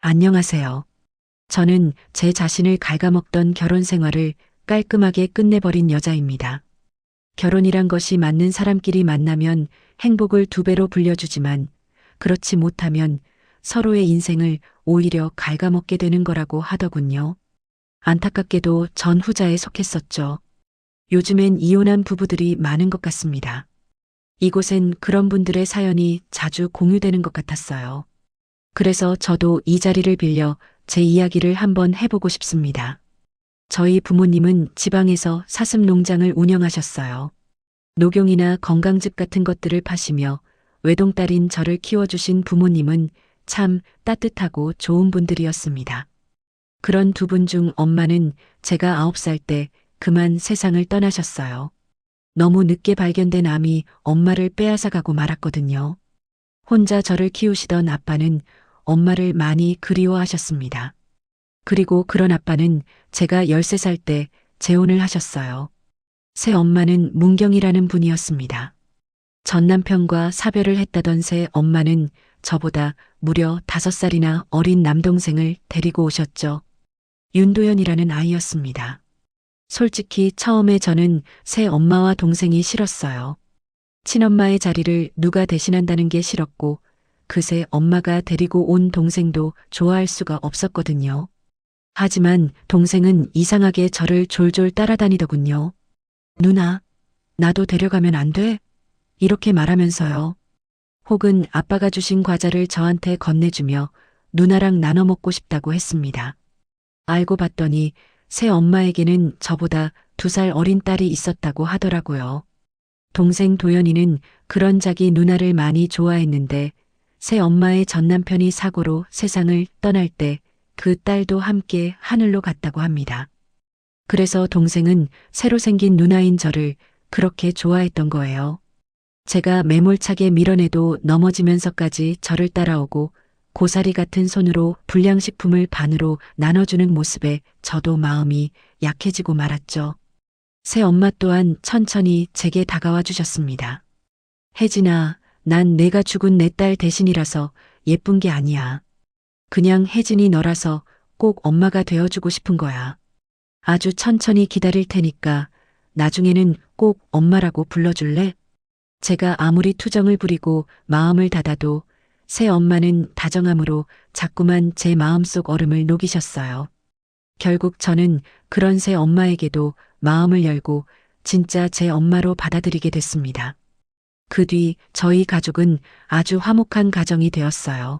안녕하세요. 저는 제 자신을 갉아먹던 결혼 생활을 깔끔하게 끝내버린 여자입니다. 결혼이란 것이 맞는 사람끼리 만나면 행복을 두 배로 불려주지만 그렇지 못하면 서로의 인생을 오히려 갉아먹게 되는 거라고 하더군요. 안타깝게도 전 후자에 속했었죠. 요즘엔 이혼한 부부들이 많은 것 같습니다. 이곳엔 그런 분들의 사연이 자주 공유되는 것 같았어요. 그래서 저도 이 자리를 빌려 제 이야기를 한번 해보고 싶습니다. 저희 부모님은 지방에서 사슴 농장을 운영하셨어요. 녹용이나 건강즙 같은 것들을 파시며 외동딸인 저를 키워주신 부모님은 참 따뜻하고 좋은 분들이었습니다. 그런 두 분 중 엄마는 제가 9살 때 그만 세상을 떠나셨어요. 너무 늦게 발견된 암이 엄마를 빼앗아 가고 말았거든요. 혼자 저를 키우시던 아빠는 엄마를 많이 그리워하셨습니다. 그리고 그런 아빠는 제가 13살 때 재혼을 하셨어요. 새 엄마는 문경이라는 분이었습니다. 전 남편과 사별을 했다던 새 엄마는 저보다 무려 5살이나 어린 남동생을 데리고 오셨죠. 윤도현이라는 아이였습니다. 솔직히 처음에 저는 새 엄마와 동생이 싫었어요. 친엄마의 자리를 누가 대신한다는 게 싫었고 그새 엄마가 데리고 온 동생도 좋아할 수가 없었거든요. 하지만 동생은 이상하게 저를 졸졸 따라다니더군요. 누나, 나도 데려가면 안 돼? 이렇게 말하면서요. 혹은 아빠가 주신 과자를 저한테 건네주며 누나랑 나눠 먹고 싶다고 했습니다. 알고 봤더니 새 엄마에게는 저보다 2살 어린 딸이 있었다고 하더라고요. 동생 도연이는 그런 자기 누나를 많이 좋아했는데 새 엄마의 전 남편이 사고로 세상을 떠날 때 그 딸도 함께 하늘로 갔다고 합니다. 그래서 동생은 새로 생긴 누나인 저를 그렇게 좋아했던 거예요. 제가 매몰차게 밀어내도 넘어지면서까지 저를 따라오고 고사리 같은 손으로 불량식품을 반으로 나눠주는 모습에 저도 마음이 약해지고 말았죠. 새 엄마 또한 천천히 제게 다가와 주셨습니다. 혜진아, 난 내가 죽은 내 딸 대신이라서 예쁜 게 아니야. 그냥 혜진이 너라서 꼭 엄마가 되어주고 싶은 거야. 아주 천천히 기다릴 테니까 나중에는 꼭 엄마라고 불러줄래? 제가 아무리 투정을 부리고 마음을 닫아도 새 엄마는 다정함으로 자꾸만 제 마음속 얼음을 녹이셨어요. 결국 저는 그런 새 엄마에게도 마음을 열고 진짜 제 엄마로 받아들이게 됐습니다. 그 뒤 저희 가족은 아주 화목한 가정이 되었어요.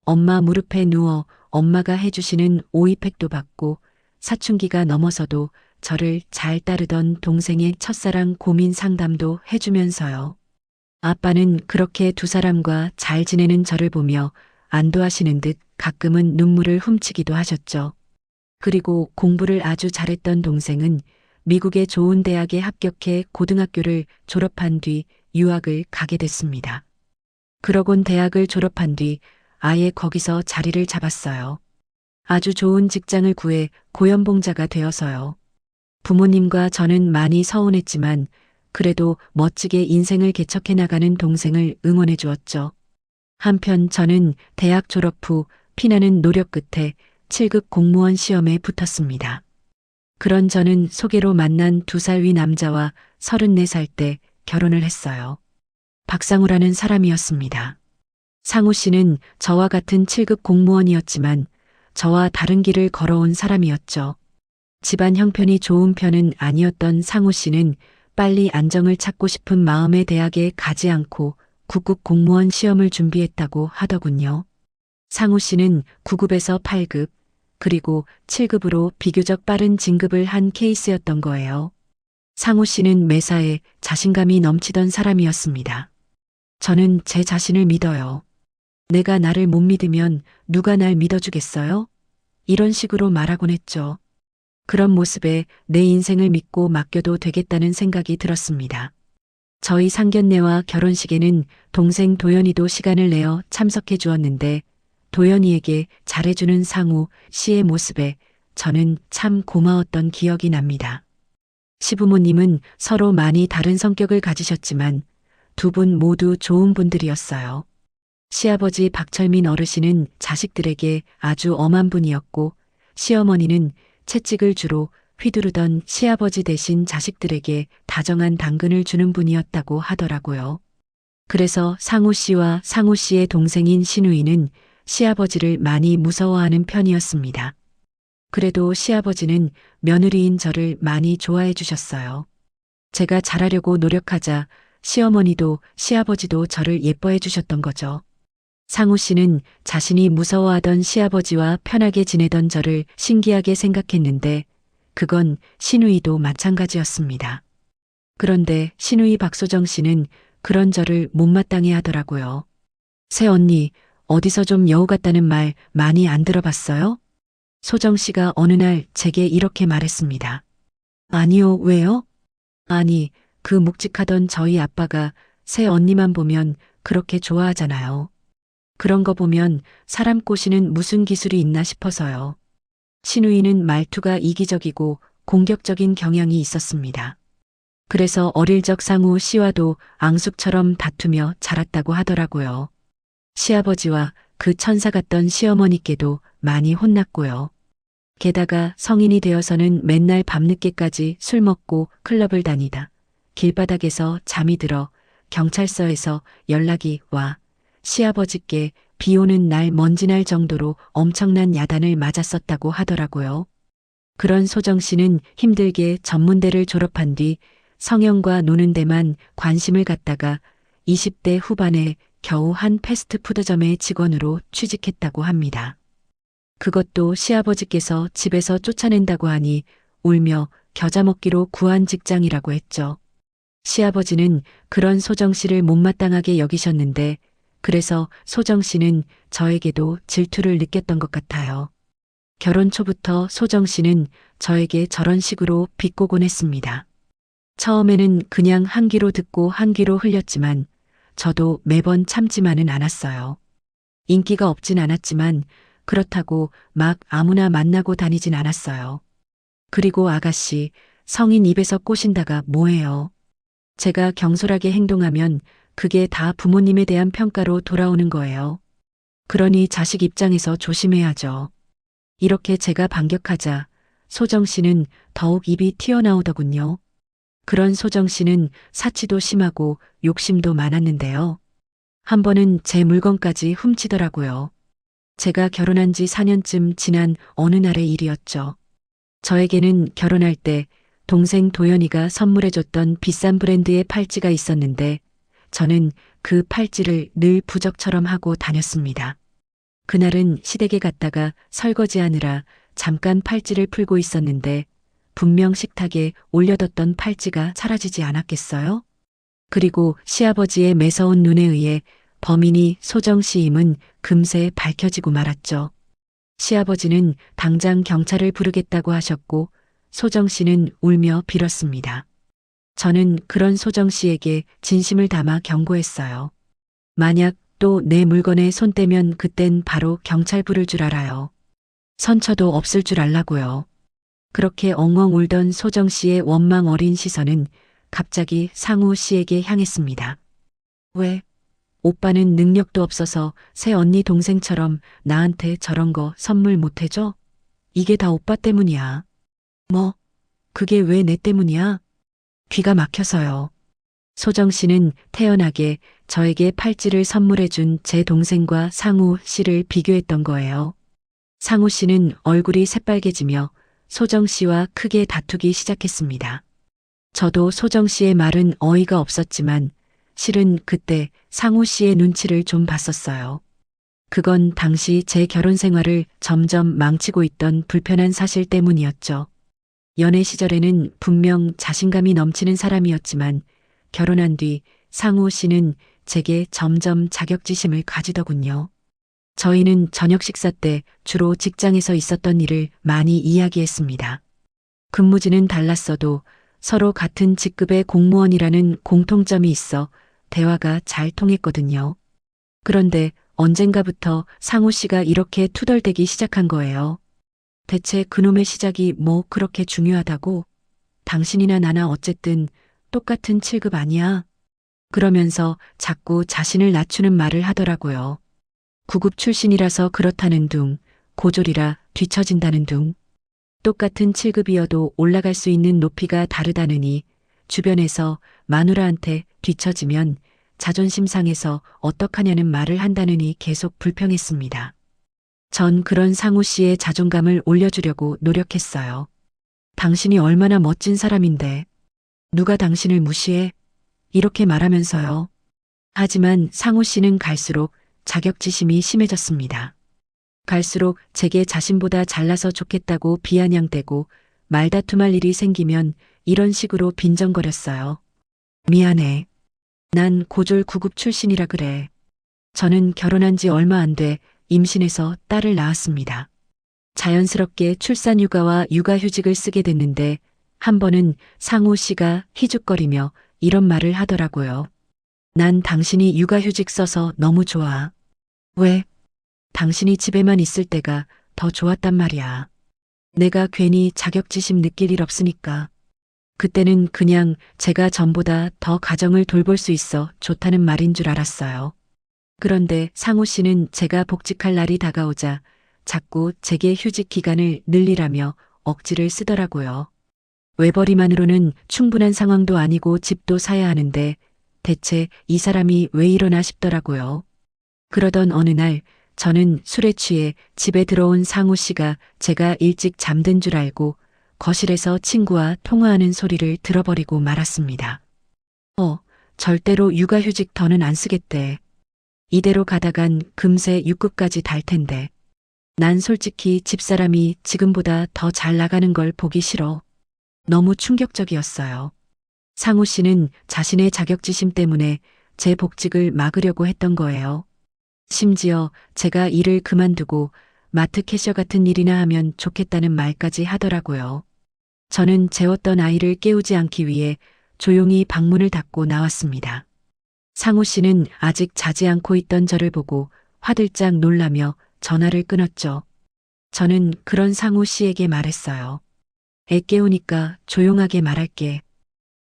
엄마 무릎에 누워 엄마가 해주시는 오이팩도 받고 사춘기가 넘어서도 저를 잘 따르던 동생의 첫사랑 고민 상담도 해주면서요. 아빠는 그렇게 두 사람과 잘 지내는 저를 보며 안도하시는 듯 가끔은 눈물을 훔치기도 하셨죠. 그리고 공부를 아주 잘했던 동생은 미국의 좋은 대학에 합격해 고등학교를 졸업한 뒤 유학을 가게 됐습니다. 그러곤 대학을 졸업한 뒤 아예 거기서 자리를 잡았어요. 아주 좋은 직장을 구해 고연봉자가 되어서요. 부모님과 저는 많이 서운했지만 그래도 멋지게 인생을 개척해 나가는 동생을 응원해 주었죠. 한편 저는 대학 졸업 후 피나는 노력 끝에 7급 공무원 시험에 붙었습니다. 그런 저는 소개로 만난 2살 위 남자와 34살 때 결혼을 했어요. 박상우라는 사람이었습니다. 상우 씨는 저와 같은 7급 공무원이었지만 저와 다른 길을 걸어온 사람이었죠. 집안 형편이 좋은 편은 아니었던 상우 씨는 빨리 안정을 찾고 싶은 마음에 대학에 가지 않고 9급 공무원 시험을 준비했다고 하더군요. 상우 씨는 9급에서 8급, 그리고 7급으로 비교적 빠른 진급을 한 케이스였던 거예요. 상우 씨는 매사에 자신감이 넘치던 사람이었습니다. 저는 제 자신을 믿어요. 내가 나를 못 믿으면 누가 날 믿어주겠어요? 이런 식으로 말하곤 했죠. 그런 모습에 내 인생을 믿고 맡겨도 되겠다는 생각이 들었습니다. 저희 상견례와 결혼식에는 동생 도연이도 시간을 내어 참석해 주었는데 도연이에게 잘해주는 상우 씨의 모습에 저는 참 고마웠던 기억이 납니다. 시부모님은 서로 많이 다른 성격을 가지셨지만 두 분 모두 좋은 분들이었어요. 시아버지 박철민 어르신은 자식들에게 아주 엄한 분이었고, 시어머니는 채찍을 주로 휘두르던 시아버지 대신 자식들에게 다정한 당근을 주는 분이었다고 하더라고요. 그래서 상우 씨와 상우 씨의 동생인 신우이는 시아버지를 많이 무서워하는 편이었습니다. 그래도 시아버지는 며느리인 저를 많이 좋아해 주셨어요. 제가 잘하려고 노력하자 시어머니도 시아버지도 저를 예뻐해 주셨던 거죠. 상우 씨는 자신이 무서워하던 시아버지와 편하게 지내던 저를 신기하게 생각했는데 그건 신우이도 마찬가지였습니다. 그런데 신우이 박소정 씨는 그런 저를 못마땅해 하더라고요. 새언니, 어디서 좀 여우 같다는 말 많이 안 들어봤어요? 소정 씨가 어느 날 제게 이렇게 말했습니다. 아니요, 왜요? 아니, 그 묵직하던 저희 아빠가 새 언니만 보면 그렇게 좋아하잖아요. 그런 거 보면 사람 꼬시는 무슨 기술이 있나 싶어서요. 신우이는 말투가 이기적이고 공격적인 경향이 있었습니다. 그래서 어릴 적 상우 씨와도 앙숙처럼 다투며 자랐다고 하더라고요. 시아버지와 그 천사 같던 시어머니께도 많이 혼났고요. 게다가 성인이 되어서는 맨날 밤늦게까지 술 먹고 클럽을 다니다 길바닥에서 잠이 들어 경찰서에서 연락이 와 시아버지께 비 오는 날 먼지 날 정도로 엄청난 야단을 맞았었다고 하더라고요. 그런 소정 씨는 힘들게 전문대를 졸업한 뒤 성형과 노는 데만 관심을 갖다가 20대 후반에 겨우 한 패스트푸드점의 직원으로 취직했다고 합니다. 그것도 시아버지께서 집에서 쫓아낸다고 하니 울며 겨자 먹기로 구한 직장이라고 했죠. 시아버지는 그런 소정 씨를 못마땅하게 여기셨는데 그래서 소정 씨는 저에게도 질투를 느꼈던 것 같아요. 결혼 초부터 소정 씨는 저에게 저런 식으로 비꼬곤 했습니다. 처음에는 그냥 한 귀로 듣고 한 귀로 흘렸지만 저도 매번 참지만은 않았어요. 인기가 없진 않았지만 그렇다고 막 아무나 만나고 다니진 않았어요. 그리고 아가씨, 성인 입에서 꼬신다가 뭐예요? 제가 경솔하게 행동하면 그게 다 부모님에 대한 평가로 돌아오는 거예요. 그러니 자식 입장에서 조심해야죠. 이렇게 제가 반격하자 소정 씨는 더욱 입이 튀어나오더군요. 그런 소정 씨는 사치도 심하고 욕심도 많았는데요. 한 번은 제 물건까지 훔치더라고요. 제가 결혼한 지 4년쯤 지난 어느 날의 일이었죠. 저에게는 결혼할 때 동생 도연이가 선물해줬던 비싼 브랜드의 팔찌가 있었는데 저는 그 팔찌를 늘 부적처럼 하고 다녔습니다. 그날은 시댁에 갔다가 설거지하느라 잠깐 팔찌를 풀고 있었는데 분명 식탁에 올려뒀던 팔찌가 사라지지 않았겠어요? 그리고 시아버지의 매서운 눈에 의해 범인이 소정 씨임은 금세 밝혀지고 말았죠. 시아버지는 당장 경찰을 부르겠다고 하셨고 소정 씨는 울며 빌었습니다. 저는 그런 소정 씨에게 진심을 담아 경고했어요. 만약 또 내 물건에 손 떼면 그땐 바로 경찰 부를 줄 알아요. 선처도 없을 줄 알라고요. 그렇게 엉엉 울던 소정 씨의 원망 어린 시선은 갑자기 상우 씨에게 향했습니다. 왜? 오빠는 능력도 없어서 새 언니 동생처럼 나한테 저런 거 선물 못 해줘? 이게 다 오빠 때문이야. 뭐? 그게 왜 내 때문이야? 귀가 막혀서요. 소정 씨는 태연하게 저에게 팔찌를 선물해준 제 동생과 상우 씨를 비교했던 거예요. 상우 씨는 얼굴이 새빨개지며 소정 씨와 크게 다투기 시작했습니다. 저도 소정 씨의 말은 어이가 없었지만 실은 그때 상우 씨의 눈치를 좀 봤었어요. 그건 당시 제 결혼 생활을 점점 망치고 있던 불편한 사실 때문이었죠. 연애 시절에는 분명 자신감이 넘치는 사람이었지만 결혼한 뒤 상우 씨는 제게 점점 자격지심을 가지더군요. 저희는 저녁 식사 때 주로 직장에서 있었던 일을 많이 이야기했습니다. 근무지는 달랐어도 서로 같은 직급의 공무원이라는 공통점이 있어 대화가 잘 통했거든요. 그런데 언젠가부터 상우 씨가 이렇게 투덜대기 시작한 거예요. 대체 그놈의 시작이 뭐 그렇게 중요하다고? 당신이나 나나 어쨌든 똑같은 7급 아니야? 그러면서 자꾸 자신을 낮추는 말을 하더라고요. 구급 출신이라서 그렇다는 둥, 고졸이라 뒤처진다는 둥. 똑같은 7급이어도 올라갈 수 있는 높이가 다르다느니 주변에서 마누라한테 뒤처지면 자존심 상해서 어떡하냐는 말을 한다느니 계속 불평했습니다. 전 그런 상우 씨의 자존감을 올려주려고 노력했어요. 당신이 얼마나 멋진 사람인데 누가 당신을 무시해? 이렇게 말하면서요. 하지만 상우 씨는 갈수록 자격지심이 심해졌습니다. 갈수록 제게 자신보다 잘나서 좋겠다고 비아냥대고 말다툼할 일이 생기면 이런 식으로 빈정거렸어요. 미안해. 난 고졸 9급 출신이라 그래. 저는 결혼한 지 얼마 안 돼 임신해서 딸을 낳았습니다. 자연스럽게 출산휴가와 육아휴직을 쓰게 됐는데 한 번은 상우 씨가 희죽거리며 이런 말을 하더라고요. 난 당신이 육아휴직 써서 너무 좋아. 왜? 당신이 집에만 있을 때가 더 좋았단 말이야. 내가 괜히 자격지심 느낄 일 없으니까. 그때는 그냥 제가 전보다 더 가정을 돌볼 수 있어 좋다는 말인 줄 알았어요. 그런데 상우 씨는 제가 복직할 날이 다가오자 자꾸 제게 휴직 기간을 늘리라며 억지를 쓰더라고요. 외벌이만으로는 충분한 상황도 아니고 집도 사야 하는데 대체 이 사람이 왜 이러나 싶더라고요. 그러던 어느 날 저는 술에 취해 집에 들어온 상우 씨가 제가 일찍 잠든 줄 알고 거실에서 친구와 통화하는 소리를 들어버리고 말았습니다. 절대로 육아휴직 더는 안 쓰겠대. 이대로 가다간 금세 6급까지 달 텐데. 난 솔직히 집사람이 지금보다 더 잘 나가는 걸 보기 싫어. 너무 충격적이었어요. 상우 씨는 자신의 자격지심 때문에 제 복직을 막으려고 했던 거예요. 심지어 제가 일을 그만두고 마트 캐셔 같은 일이나 하면 좋겠다는 말까지 하더라고요. 저는 재웠던 아이를 깨우지 않기 위해 조용히 방문을 닫고 나왔습니다. 상우 씨는 아직 자지 않고 있던 저를 보고 화들짝 놀라며 전화를 끊었죠. 저는 그런 상우 씨에게 말했어요. 애 깨우니까 조용하게 말할게.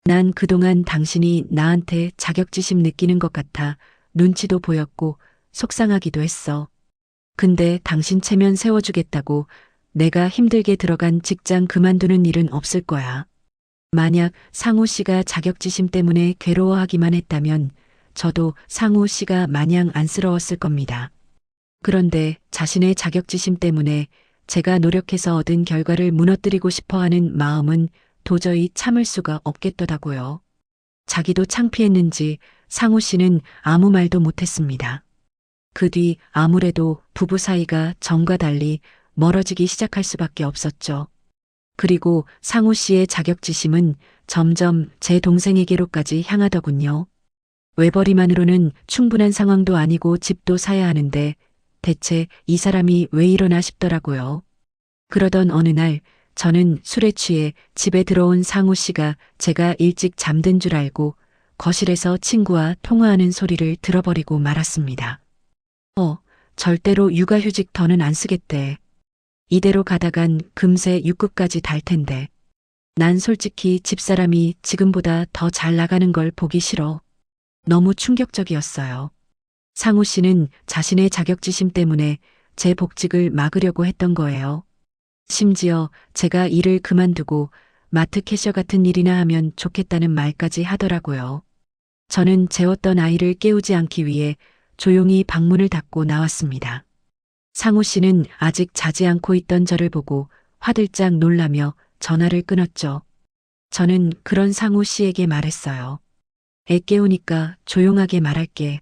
난 그동안 당신이 나한테 자격지심 느끼는 것 같아 눈치도 보였고 속상하기도 했어. 근데 당신 체면 세워주겠다고 내가 힘들게 들어간 직장 그만두는 일은 없을 거야. 만약 상우 씨가 자격지심 때문에 괴로워하기만 했다면 저도 상우 씨가 마냥 안쓰러웠을 겁니다. 그런데 자신의 자격지심 때문에 제가 노력해서 얻은 결과를 무너뜨리고 싶어 하는 마음은 도저히 참을 수가 없겠더라고요. 자기도 창피했는지 상우 씨는 아무 말도 못했습니다. 그 뒤 아무래도 부부 사이가 전과 달리 멀어지기 시작할 수밖에 없었죠. 그리고 상우 씨의 자격지심은 점점 제 동생에게로까지 향하더군요. 외벌이만으로는 충분한 상황도 아니고 집도 사야 하는데 대체 이 사람이 왜 이러나 싶더라고요. 그러던 어느 날 저는 술에 취해 집에 들어온 상우 씨가 제가 일찍 잠든 줄 알고 거실에서 친구와 통화하는 소리를 들어버리고 말았습니다. 절대로 육아휴직 더는 안 쓰겠대. 이대로 가다간 금세 6급까지 달 텐데. 난 솔직히 집사람이 지금보다 더 잘 나가는 걸 보기 싫어. 너무 충격적이었어요. 상우 씨는 자신의 자격지심 때문에 제 복직을 막으려고 했던 거예요. 심지어 제가 일을 그만두고 마트 캐셔 같은 일이나 하면 좋겠다는 말까지 하더라고요. 저는 재웠던 아이를 깨우지 않기 위해 조용히 방문을 닫고 나왔습니다. 상우 씨는 아직 자지 않고 있던 저를 보고 화들짝 놀라며 전화를 끊었죠. 저는 그런 상우 씨에게 말했어요. 애 깨우니까 조용하게 말할게.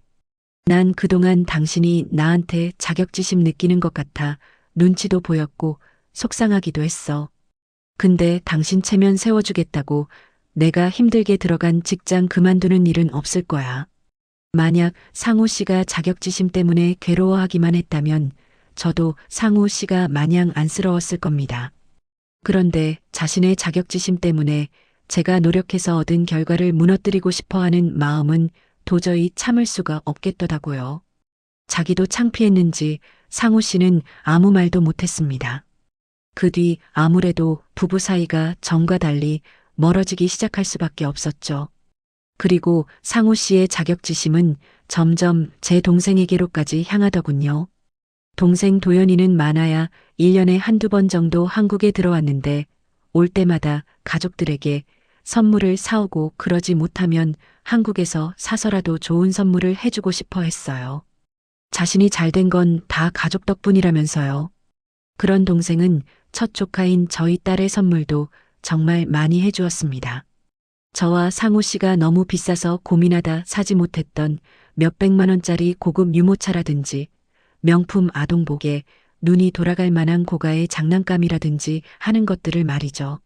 난 그동안 당신이 나한테 자격지심 느끼는 것 같아 눈치도 보였고 속상하기도 했어. 근데 당신 체면 세워주겠다고 내가 힘들게 들어간 직장 그만두는 일은 없을 거야. 만약 상우 씨가 자격지심 때문에 괴로워하기만 했다면 저도 상우 씨가 마냥 안쓰러웠을 겁니다. 그런데 자신의 자격지심 때문에 제가 노력해서 얻은 결과를 무너뜨리고 싶어 하는 마음은 도저히 참을 수가 없겠더라고요. 자기도 창피했는지 상우 씨는 아무 말도 못했습니다. 그 뒤 아무래도 부부 사이가 전과 달리 멀어지기 시작할 수밖에 없었죠. 그리고 상우 씨의 자격지심은 점점 제 동생에게로까지 향하더군요. 동생 도연이는 많아야 1년에 한두 번 정도 한국에 들어왔는데 올 때마다 가족들에게 선물을 사오고 그러지 못하면 한국에서 사서라도 좋은 선물을 해주고 싶어 했어요. 자신이 잘 된 건 다 가족 덕분이라면서요. 그런 동생은 첫 조카인 저희 딸의 선물도 정말 많이 해주었습니다. 저와 상우 씨가 너무 비싸서 고민하다 사지 못했던 몇백만 원짜리 고급 유모차라든지 명품 아동복에 눈이 돌아갈 만한 고가의 장난감이라든지 하는 것들을 말이죠.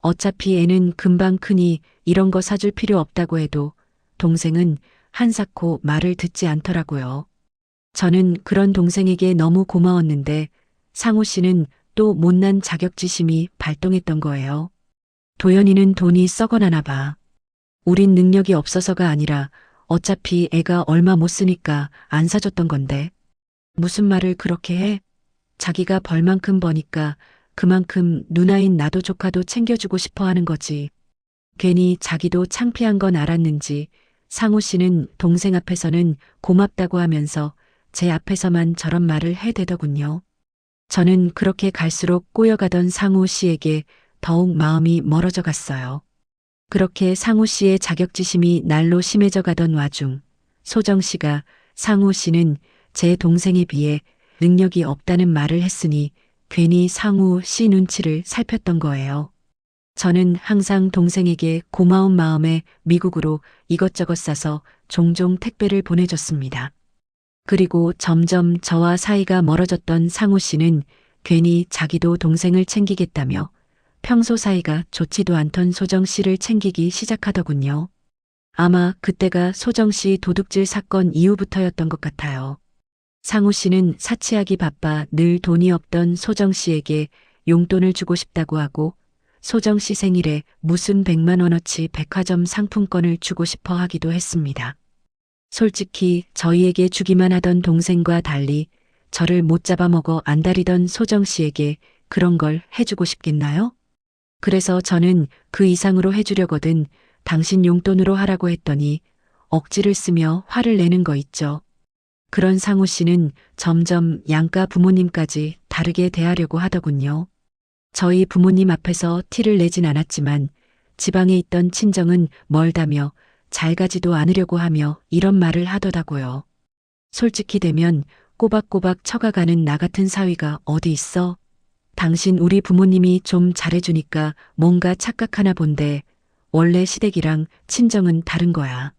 어차피 애는 금방 크니 이런 거 사줄 필요 없다고 해도 동생은 한사코 말을 듣지 않더라고요. 저는 그런 동생에게 너무 고마웠는데 상우 씨는 또 못난 자격지심이 발동했던 거예요. 도연이는 돈이 썩어나나 봐. 우린 능력이 없어서가 아니라 어차피 애가 얼마 못 쓰니까 안 사줬던 건데. 무슨 말을 그렇게 해? 자기가 벌만큼 버니까 그만큼 누나인 나도 조카도 챙겨주고 싶어 하는 거지. 괜히 자기도 창피한 건 알았는지 상우 씨는 동생 앞에서는 고맙다고 하면서 제 앞에서만 저런 말을 해대더군요. 저는 그렇게 갈수록 꼬여가던 상우 씨에게 더욱 마음이 멀어져 갔어요. 그렇게 상우 씨의 자격지심이 날로 심해져 가던 와중 소정 씨가 상우 씨는 제 동생에 비해 능력이 없다는 말을 했으니 괜히 상우 씨 눈치를 살폈던 거예요. 저는 항상 동생에게 고마운 마음에 미국으로 이것저것 싸서 종종 택배를 보내줬습니다. 그리고 점점 저와 사이가 멀어졌던 상우 씨는 괜히 자기도 동생을 챙기겠다며 평소 사이가 좋지도 않던 소정 씨를 챙기기 시작하더군요. 아마 그때가 소정 씨 도둑질 사건 이후부터였던 것 같아요. 상우 씨는 사치하기 바빠 늘 돈이 없던 소정 씨에게 용돈을 주고 싶다고 하고 소정 씨 생일에 무슨 100만 원어치 백화점 상품권을 주고 싶어 하기도 했습니다. 솔직히 저희에게 주기만 하던 동생과 달리 저를 못 잡아먹어 안달이던 소정 씨에게 그런 걸 해주고 싶겠나요? 그래서 저는 그 이상으로 해주려거든 당신 용돈으로 하라고 했더니 억지를 쓰며 화를 내는 거 있죠. 그런 상우 씨는 점점 양가 부모님까지 다르게 대하려고 하더군요. 저희 부모님 앞에서 티를 내진 않았지만 지방에 있던 친정은 멀다며 잘 가지도 않으려고 하며 이런 말을 하더라고요. 솔직히 되면 꼬박꼬박 처가가는 나 같은 사위가 어디 있어? 당신 우리 부모님이 좀 잘해주니까 뭔가 착각하나 본데 원래 시댁이랑 친정은 다른 거야.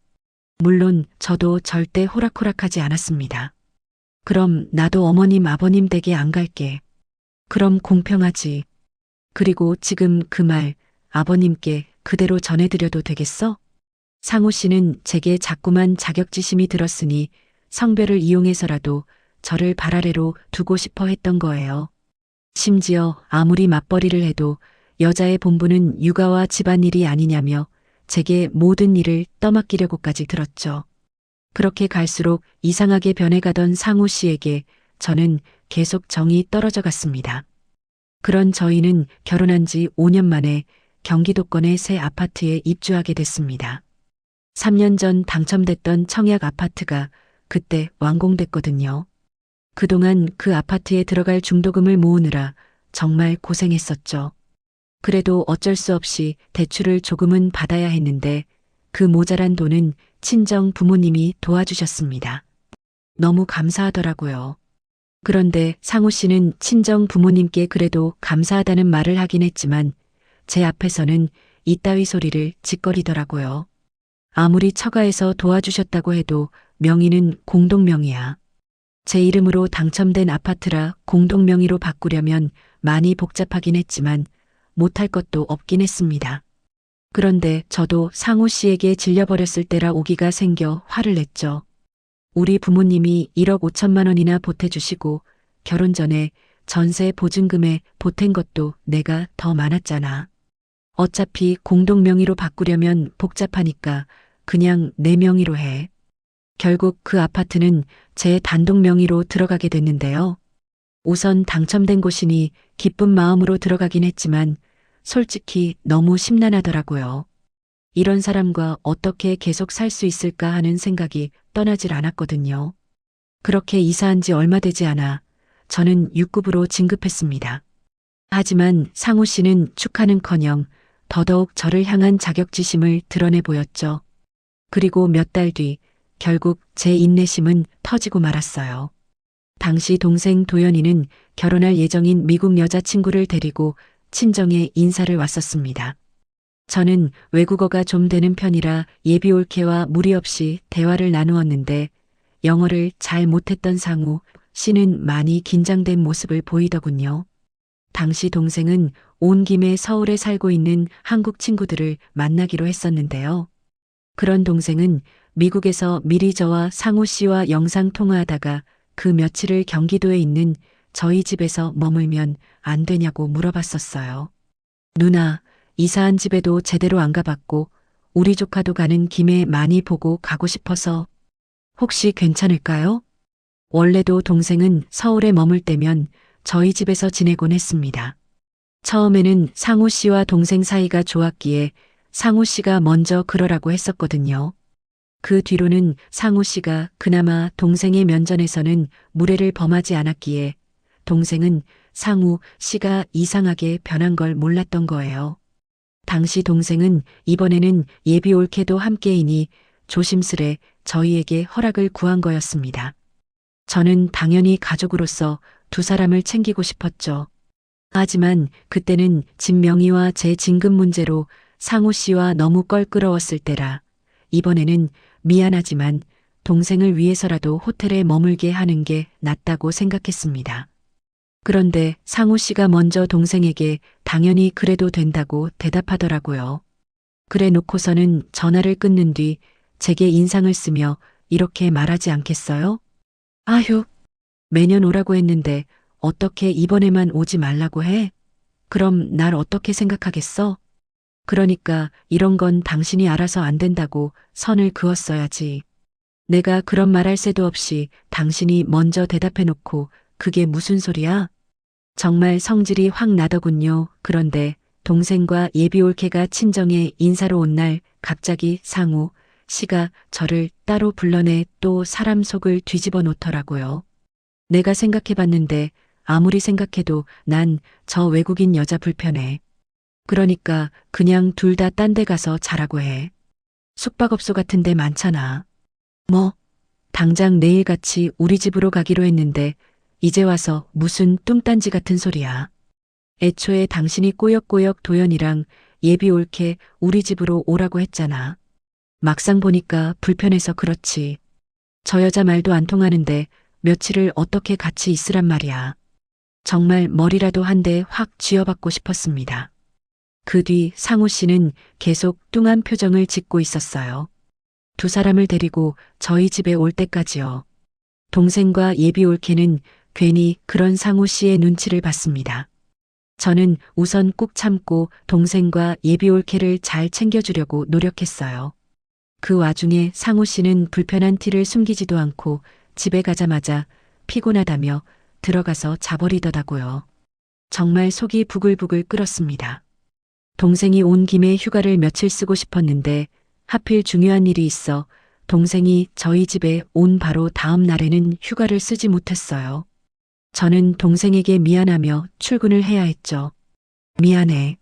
물론 저도 절대 호락호락하지 않았습니다. 그럼 나도 어머님 아버님 댁에 안 갈게. 그럼 공평하지. 그리고 지금 그 말 아버님께 그대로 전해드려도 되겠어? 상우 씨는 제게 자꾸만 자격지심이 들었으니 성별을 이용해서라도 저를 발 아래로 두고 싶어 했던 거예요. 심지어 아무리 맞벌이를 해도 여자의 본분은 육아와 집안일이 아니냐며 제게 모든 일을 떠맡기려고까지 들었죠. 그렇게 갈수록 이상하게 변해가던 상우 씨에게 저는 계속 정이 떨어져 갔습니다. 그런 저희는 결혼한 지 5년 만에 경기도권의 새 아파트에 입주하게 됐습니다. 3년 전 당첨됐던 청약 아파트가 그때 완공됐거든요. 그동안 그 아파트에 들어갈 중도금을 모으느라 정말 고생했었죠. 그래도 어쩔 수 없이 대출을 조금은 받아야 했는데 그 모자란 돈은 친정 부모님이 도와주셨습니다. 너무 감사하더라고요. 그런데 상우 씨는 친정 부모님께 그래도 감사하다는 말을 하긴 했지만 제 앞에서는 이따위 소리를 짓거리더라고요. 아무리 처가에서 도와주셨다고 해도 명의는 공동명의야. 제 이름으로 당첨된 아파트라 공동명의로 바꾸려면 많이 복잡하긴 했지만 못할 것도 없긴 했습니다. 그런데 저도 상우 씨에게 질려버렸을 때라 오기가 생겨 화를 냈죠. 우리 부모님이 1억 5천만 원이나 보태주시고 결혼 전에 전세 보증금에 보탠 것도 내가 더 많았잖아. 어차피 공동명의로 바꾸려면 복잡하니까 그냥 내 명의로 해. 결국 그 아파트는 제 단독 명의로 들어가게 됐는데요. 우선 당첨된 곳이니 기쁜 마음으로 들어가긴 했지만 솔직히 너무 심란하더라고요. 이런 사람과 어떻게 계속 살 수 있을까 하는 생각이 떠나질 않았거든요. 그렇게 이사한 지 얼마 되지 않아 저는 6급으로 진급했습니다. 하지만 상우 씨는 축하는커녕 더더욱 저를 향한 자격지심을 드러내 보였죠. 그리고 몇 달 뒤 결국 제 인내심은 터지고 말았어요. 당시 동생 도연이는 결혼할 예정인 미국 여자친구를 데리고 친정에 인사를 왔었습니다. 저는 외국어가 좀 되는 편이라 예비 올케와 무리 없이 대화를 나누었는데 영어를 잘 못했던 상우 씨는 많이 긴장된 모습을 보이더군요. 당시 동생은 온 김에 서울에 살고 있는 한국 친구들을 만나기로 했었는데요. 그런 동생은 미국에서 미리 저와 상우 씨와 영상 통화하다가 그 며칠을 경기도에 있는 저희 집에서 머물면 안 되냐고 물어봤었어요. 누나, 이사한 집에도 제대로 안 가봤고 우리 조카도 가는 김에 많이 보고 가고 싶어서 혹시 괜찮을까요? 원래도 동생은 서울에 머물 때면 저희 집에서 지내곤 했습니다. 처음에는 상우 씨와 동생 사이가 좋았기에 상우 씨가 먼저 그러라고 했었거든요. 그 뒤로는 상우 씨가 그나마 동생의 면전에서는 무례를 범하지 않았기에 동생은 상우 씨가 이상하게 변한 걸 몰랐던 거예요. 당시 동생은 이번에는 예비 올케도 함께이니 조심스레 저희에게 허락을 구한 거였습니다. 저는 당연히 가족으로서 두 사람을 챙기고 싶었죠. 하지만 그때는 집 명의와 제 진급 문제로 상우 씨와 너무 껄끄러웠을 때라 이번에는 미안하지만 동생을 위해서라도 호텔에 머물게 하는 게 낫다고 생각했습니다. 그런데 상우 씨가 먼저 동생에게 당연히 그래도 된다고 대답하더라고요. 그래 놓고서는 전화를 끊는 뒤 제게 인상을 쓰며 이렇게 말하지 않겠어요? 아휴, 매년 오라고 했는데 어떻게 이번에만 오지 말라고 해? 그럼 날 어떻게 생각하겠어? 그러니까 이런 건 당신이 알아서 안 된다고 선을 그었어야지. 내가 그런 말할 새도 없이 당신이 먼저 대답해 놓고 그게 무슨 소리야? 정말 성질이 확 나더군요. 그런데 동생과 예비 올케가 친정에 인사로 온 날 갑자기 상우 씨가 저를 따로 불러내 또 사람 속을 뒤집어 놓더라고요. 내가 생각해 봤는데 아무리 생각해도 난 저 외국인 여자 불편해. 그러니까 그냥 둘 다 딴 데 가서 자라고 해. 숙박업소 같은 데 많잖아. 뭐, 당장 내일같이 우리 집으로 가기로 했는데 이제 와서 무슨 뚱딴지 같은 소리야. 애초에 당신이 꾸역꾸역 도연이랑 예비 올케 우리 집으로 오라고 했잖아. 막상 보니까 불편해서 그렇지. 저 여자 말도 안 통하는데 며칠을 어떻게 같이 있으란 말이야. 정말 머리라도 한 대 확 쥐어박고 싶었습니다. 그 뒤 상우 씨는 계속 뚱한 표정을 짓고 있었어요. 두 사람을 데리고 저희 집에 올 때까지요. 동생과 예비 올케는 괜히 그런 상우 씨의 눈치를 봤습니다. 저는 우선 꾹 참고 동생과 예비 올케를 잘 챙겨주려고 노력했어요. 그 와중에 상우 씨는 불편한 티를 숨기지도 않고 집에 가자마자 피곤하다며 들어가서 자버리더라고요. 정말 속이 부글부글 끓었습니다. 동생이 온 김에 휴가를 며칠 쓰고 싶었는데 하필 중요한 일이 있어 동생이 저희 집에 온 바로 다음 날에는 휴가를 쓰지 못했어요. 저는 동생에게 미안하며 출근을 해야 했죠. 미안해.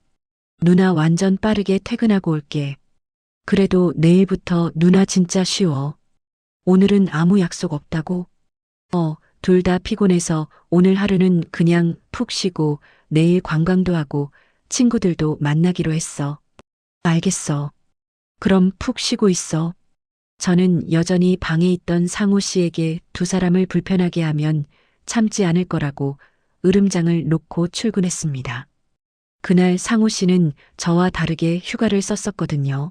누나 완전 빠르게 퇴근하고 올게. 그래도 내일부터 누나 진짜 쉬워. 오늘은 아무 약속 없다고? 둘 다 피곤해서 오늘 하루는 그냥 푹 쉬고 내일 관광도 하고 친구들도 만나기로 했어. 알겠어. 그럼 푹 쉬고 있어. 저는 여전히 방에 있던 상우 씨에게 두 사람을 불편하게 하면 참지 않을 거라고 으름장을 놓고 출근했습니다. 그날 상우 씨는 저와 다르게 휴가를 썼었거든요.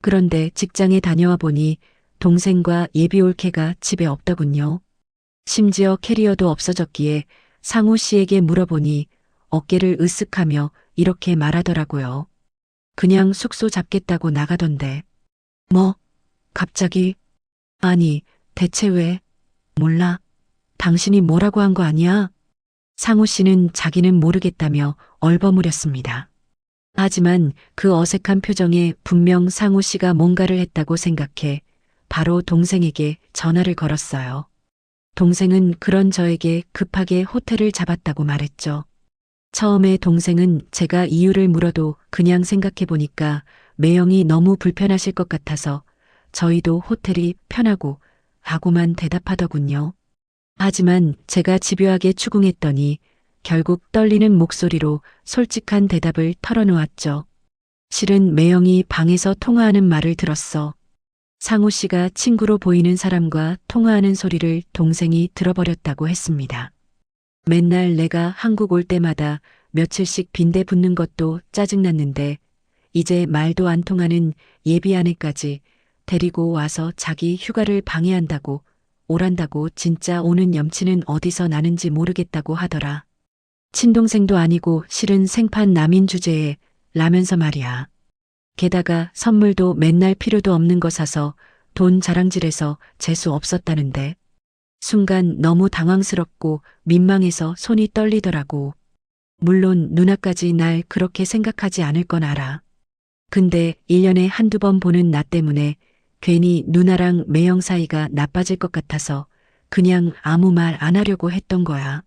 그런데 직장에 다녀와 보니 동생과 예비 올케가 집에 없더군요. 심지어 캐리어도 없어졌기에 상우 씨에게 물어보니 어깨를 으쓱하며 이렇게 말하더라고요. 그냥 숙소 잡겠다고 나가던데. 뭐? 갑자기? 아니, 대체 왜? 몰라. 당신이 뭐라고 한 거 아니야? 상우 씨는 자기는 모르겠다며 얼버무렸습니다. 하지만 그 어색한 표정에 분명 상우 씨가 뭔가를 했다고 생각해 바로 동생에게 전화를 걸었어요. 동생은 그런 저에게 급하게 호텔을 잡았다고 말했죠. 처음에 동생은 제가 이유를 물어도 그냥 생각해 보니까 매형이 너무 불편하실 것 같아서 저희도 호텔이 편하고 하고만 대답하더군요. 하지만 제가 집요하게 추궁했더니 결국 떨리는 목소리로 솔직한 대답을 털어놓았죠. 실은 매형이 방에서 통화하는 말을 들었어. 상우 씨가 친구로 보이는 사람과 통화하는 소리를 동생이 들어버렸다고 했습니다. 맨날 내가 한국 올 때마다 며칠씩 빈대 붙는 것도 짜증났는데 이제 말도 안 통하는 예비 아내까지 데리고 와서 자기 휴가를 방해한다고 오란다고 진짜 오는 염치는 어디서 나는지 모르겠다고 하더라. 친동생도 아니고 실은 생판 남인 주제에 라면서 말이야. 게다가 선물도 맨날 필요도 없는 거 사서 돈 자랑질해서 재수 없었다는데. 순간 너무 당황스럽고 민망해서 손이 떨리더라고. 물론 누나까지 날 그렇게 생각하지 않을 건 알아. 근데 1년에 한두 번 보는 나 때문에 괜히 누나랑 매형 사이가 나빠질 것 같아서 그냥 아무 말 안 하려고 했던 거야.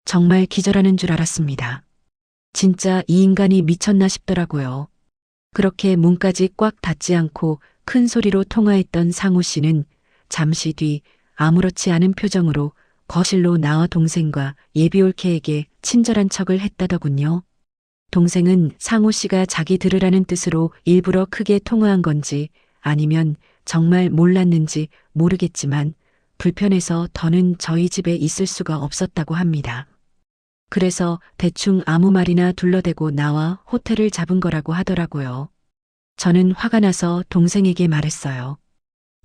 정말 기절하는 줄 알았습니다. 진짜 이 인간이 미쳤나 싶더라고요. 그렇게 문까지 꽉 닫지 않고 큰 소리로 통화했던 상우 씨는 잠시 뒤 아무렇지 않은 표정으로 거실로 나와 동생과 예비올케에게 친절한 척을 했다더군요. 동생은 상우 씨가 자기 들으라는 뜻으로 일부러 크게 통화한 건지 아니면 정말 몰랐는지 모르겠지만 불편해서 더는 저희 집에 있을 수가 없었다고 합니다. 그래서 대충 아무 말이나 둘러대고 나와 호텔을 잡은 거라고 하더라고요. 저는 화가 나서 동생에게 말했어요.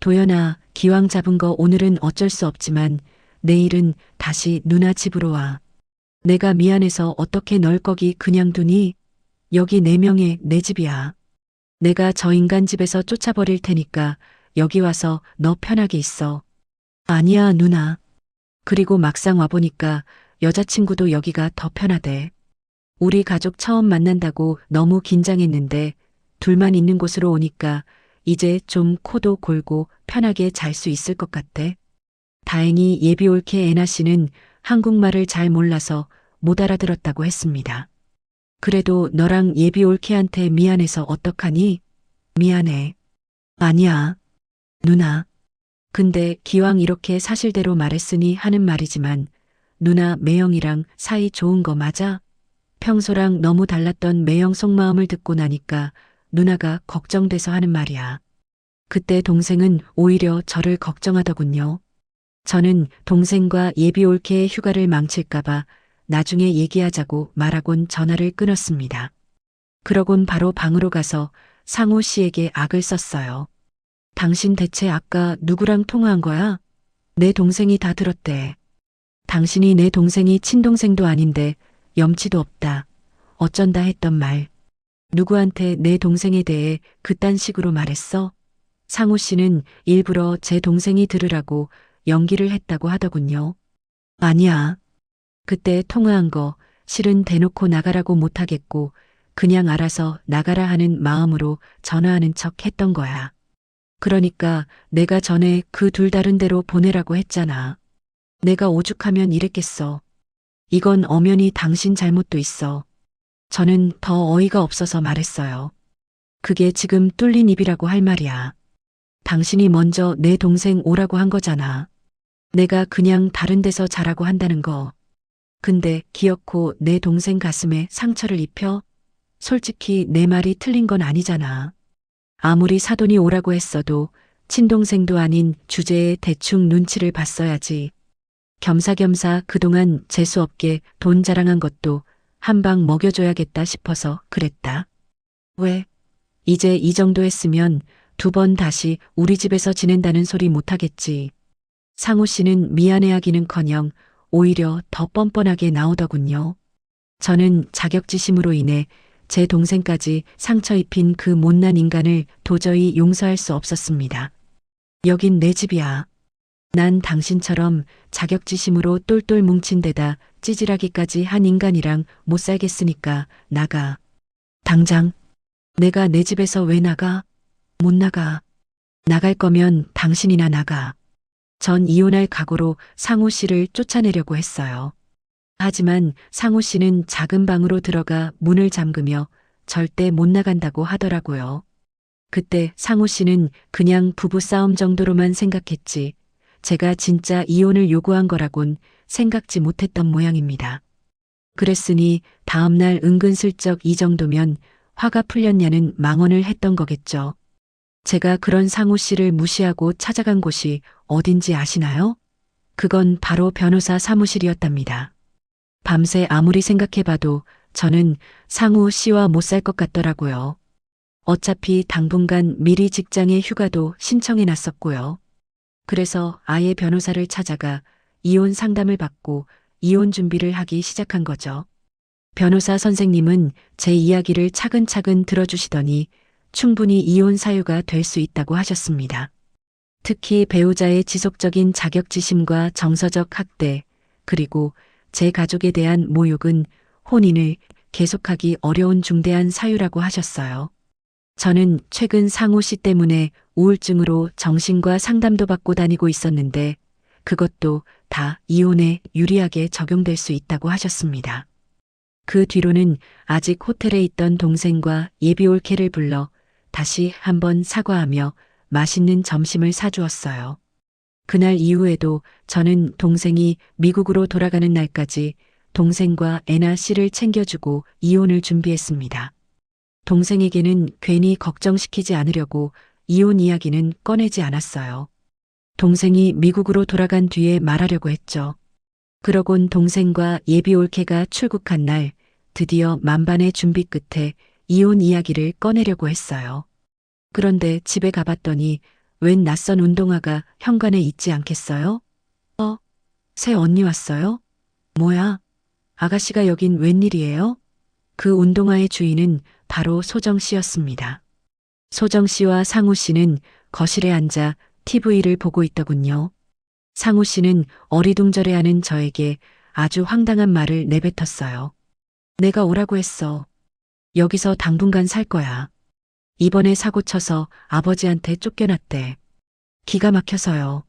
도연아, 기왕 잡은 거 오늘은 어쩔 수 없지만 내일은 다시 누나 집으로 와. 내가 미안해서 어떻게 널 거기 그냥 두니? 여기 네 명의 내 집이야. 내가 저 인간 집에서 쫓아버릴 테니까 여기 와서 너 편하게 있어. 아니야, 누나. 그리고 막상 와보니까 여자친구도 여기가 더 편하대. 우리 가족 처음 만난다고 너무 긴장했는데 둘만 있는 곳으로 오니까 이제 좀 코도 골고 편하게 잘 수 있을 것 같대. 다행히 예비 올케 애나 씨는 한국말을 잘 몰라서 못 알아들었다고 했습니다. 그래도 너랑 예비 올케한테 미안해서 어떡하니? 미안해. 아니야. 누나. 근데 기왕 이렇게 사실대로 말했으니 하는 말이지만 누나 매형이랑 사이 좋은 거 맞아? 평소랑 너무 달랐던 매형 속마음을 듣고 나니까 누나가 걱정돼서 하는 말이야. 그때 동생은 오히려 저를 걱정하더군요. 저는 동생과 예비 올케의 휴가를 망칠까봐 나중에 얘기하자고 말하곤 전화를 끊었습니다. 그러곤 바로 방으로 가서 상우 씨에게 악을 썼어요. 당신 대체 아까 누구랑 통화한 거야? 내 동생이 다 들었대. 당신이 내 동생이 친동생도 아닌데 염치도 없다. 어쩐다 했던 말. 누구한테 내 동생에 대해 그딴 식으로 말했어? 상우 씨는 일부러 제 동생이 들으라고 연기를 했다고 하더군요. 아니야. 그때 통화한 거 실은 대놓고 나가라고 못하겠고 그냥 알아서 나가라 하는 마음으로 전화하는 척 했던 거야. 그러니까 내가 전에 그 둘 다른 데로 보내라고 했잖아. 내가 오죽하면 이랬겠어. 이건 엄연히 당신 잘못도 있어. 저는 더 어이가 없어서 말했어요. 그게 지금 뚫린 입이라고 할 말이야. 당신이 먼저 내 동생 오라고 한 거잖아. 내가 그냥 다른 데서 자라고 한다는 거. 근데 기어코 내 동생 가슴에 상처를 입혀? 솔직히 내 말이 틀린 건 아니잖아. 아무리 사돈이 오라고 했어도 친동생도 아닌 주제에 대충 눈치를 봤어야지. 겸사겸사 그동안 재수없게 돈 자랑한 것도 한 방 먹여줘야겠다 싶어서 그랬다. 왜? 이제 이 정도 했으면 두 번 다시 우리 집에서 지낸다는 소리 못하겠지. 상우 씨는 미안해하기는커녕 오히려 더 뻔뻔하게 나오더군요. 저는 자격지심으로 인해 제 동생까지 상처 입힌 그 못난 인간을 도저히 용서할 수 없었습니다. 여긴 내 집이야. 난 당신처럼 자격지심으로 똘똘 뭉친 데다 찌질하기까지 한 인간이랑 못 살겠으니까 나가. 당장. 내가 내 집에서 왜 나가? 못 나가. 나갈 거면 당신이나 나가. 전 이혼할 각오로 상우 씨를 쫓아내려고 했어요. 하지만 상우 씨는 작은 방으로 들어가 문을 잠그며 절대 못 나간다고 하더라고요. 그때 상우 씨는 그냥 부부싸움 정도로만 생각했지, 제가 진짜 이혼을 요구한 거라곤 생각지 못했던 모양입니다. 그랬으니 다음날 은근슬쩍 이 정도면 화가 풀렸냐는 망언을 했던 거겠죠. 제가 그런 상우 씨를 무시하고 찾아간 곳이 어딘지 아시나요? 그건 바로 변호사 사무실이었답니다. 밤새 아무리 생각해봐도 저는 상우 씨와 못 살 것 같더라고요. 어차피 당분간 미리 직장에 휴가도 신청해 놨었고요. 그래서 아예 변호사를 찾아가 이혼 상담을 받고 이혼 준비를 하기 시작한 거죠. 변호사 선생님은 제 이야기를 차근차근 들어주시더니 충분히 이혼 사유가 될 수 있다고 하셨습니다. 특히 배우자의 지속적인 자격지심과 정서적 학대, 그리고 제 가족에 대한 모욕은 혼인을 계속하기 어려운 중대한 사유라고 하셨어요. 저는 최근 상우 씨 때문에 우울증으로 정신과 상담도 받고 다니고 있었는데 그것도 다 이혼에 유리하게 적용될 수 있다고 하셨습니다. 그 뒤로는 아직 호텔에 있던 동생과 예비 올케를 불러 다시 한번 사과하며 맛있는 점심을 사주었어요. 그날 이후에도 저는 동생이 미국으로 돌아가는 날까지 동생과 애나 씨를 챙겨주고 이혼을 준비했습니다. 동생에게는 괜히 걱정시키지 않으려고 이혼 이야기는 꺼내지 않았어요. 동생이 미국으로 돌아간 뒤에 말하려고 했죠. 그러곤 동생과 예비 올케가 출국한 날 드디어 만반의 준비 끝에 이혼 이야기를 꺼내려고 했어요. 그런데 집에 가봤더니 웬 낯선 운동화가 현관에 있지 않겠어요? 새 언니 왔어요? 뭐야? 아가씨가 여긴 웬일이에요? 그 운동화의 주인은 바로 소정 씨였습니다. 소정 씨와 상우 씨는 거실에 앉아 TV를 보고 있더군요. 상우 씨는 어리둥절해하는 저에게 아주 황당한 말을 내뱉었어요. 내가 오라고 했어. 여기서 당분간 살 거야. 이번에 사고 쳐서 아버지한테 쫓겨났대. 기가 막혀서요.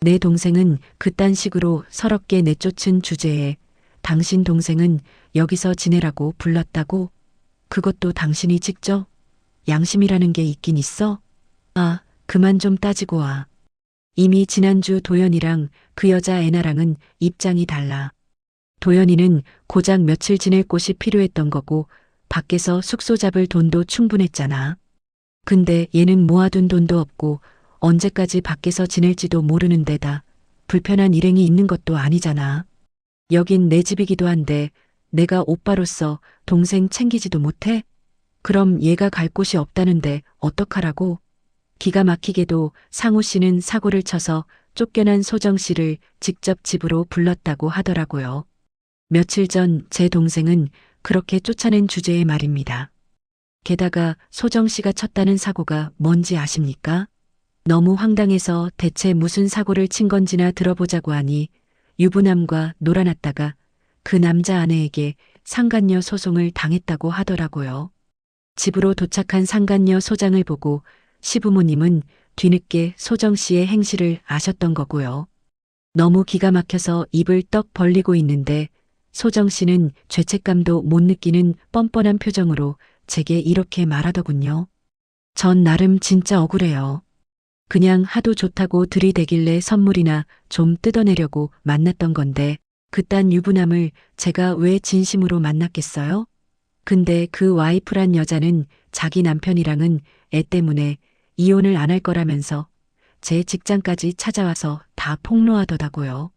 내 동생은 그딴 식으로 서럽게 내쫓은 주제에 당신 동생은 여기서 지내라고 불렀다고? 그것도 당신이 직접? 양심이라는 게 있긴 있어? 아, 그만 좀 따지고 와. 이미 지난주 도연이랑 그 여자 애나랑은 입장이 달라. 도연이는 고작 며칠 지낼 곳이 필요했던 거고 밖에서 숙소 잡을 돈도 충분했잖아. 근데 얘는 모아둔 돈도 없고 언제까지 밖에서 지낼지도 모르는 데다 불편한 일행이 있는 것도 아니잖아. 여긴 내 집이기도 한데 내가 오빠로서 동생 챙기지도 못해? 그럼 얘가 갈 곳이 없다는데 어떡하라고? 기가 막히게도 상우 씨는 사고를 쳐서 쫓겨난 소정 씨를 직접 집으로 불렀다고 하더라고요. 며칠 전 제 동생은 그렇게 쫓아낸 주제의 말입니다. 게다가 소정 씨가 쳤다는 사고가 뭔지 아십니까? 너무 황당해서 대체 무슨 사고를 친 건지나 들어보자고 하니 유부남과 놀아났다가 그 남자 아내에게 상간녀 소송을 당했다고 하더라고요. 집으로 도착한 상간녀 소장을 보고 시부모님은 뒤늦게 소정 씨의 행실을 아셨던 거고요. 너무 기가 막혀서 입을 떡 벌리고 있는데 소정 씨는 죄책감도 못 느끼는 뻔뻔한 표정으로 제게 이렇게 말하더군요. 전 나름 진짜 억울해요. 그냥 하도 좋다고 들이대길래 선물이나 좀 뜯어내려고 만났던 건데 그딴 유부남을 제가 왜 진심으로 만났겠어요? 근데 그 와이프란 여자는 자기 남편이랑은 애 때문에 이혼을 안 할 거라면서 제 직장까지 찾아와서 다 폭로하더라고요.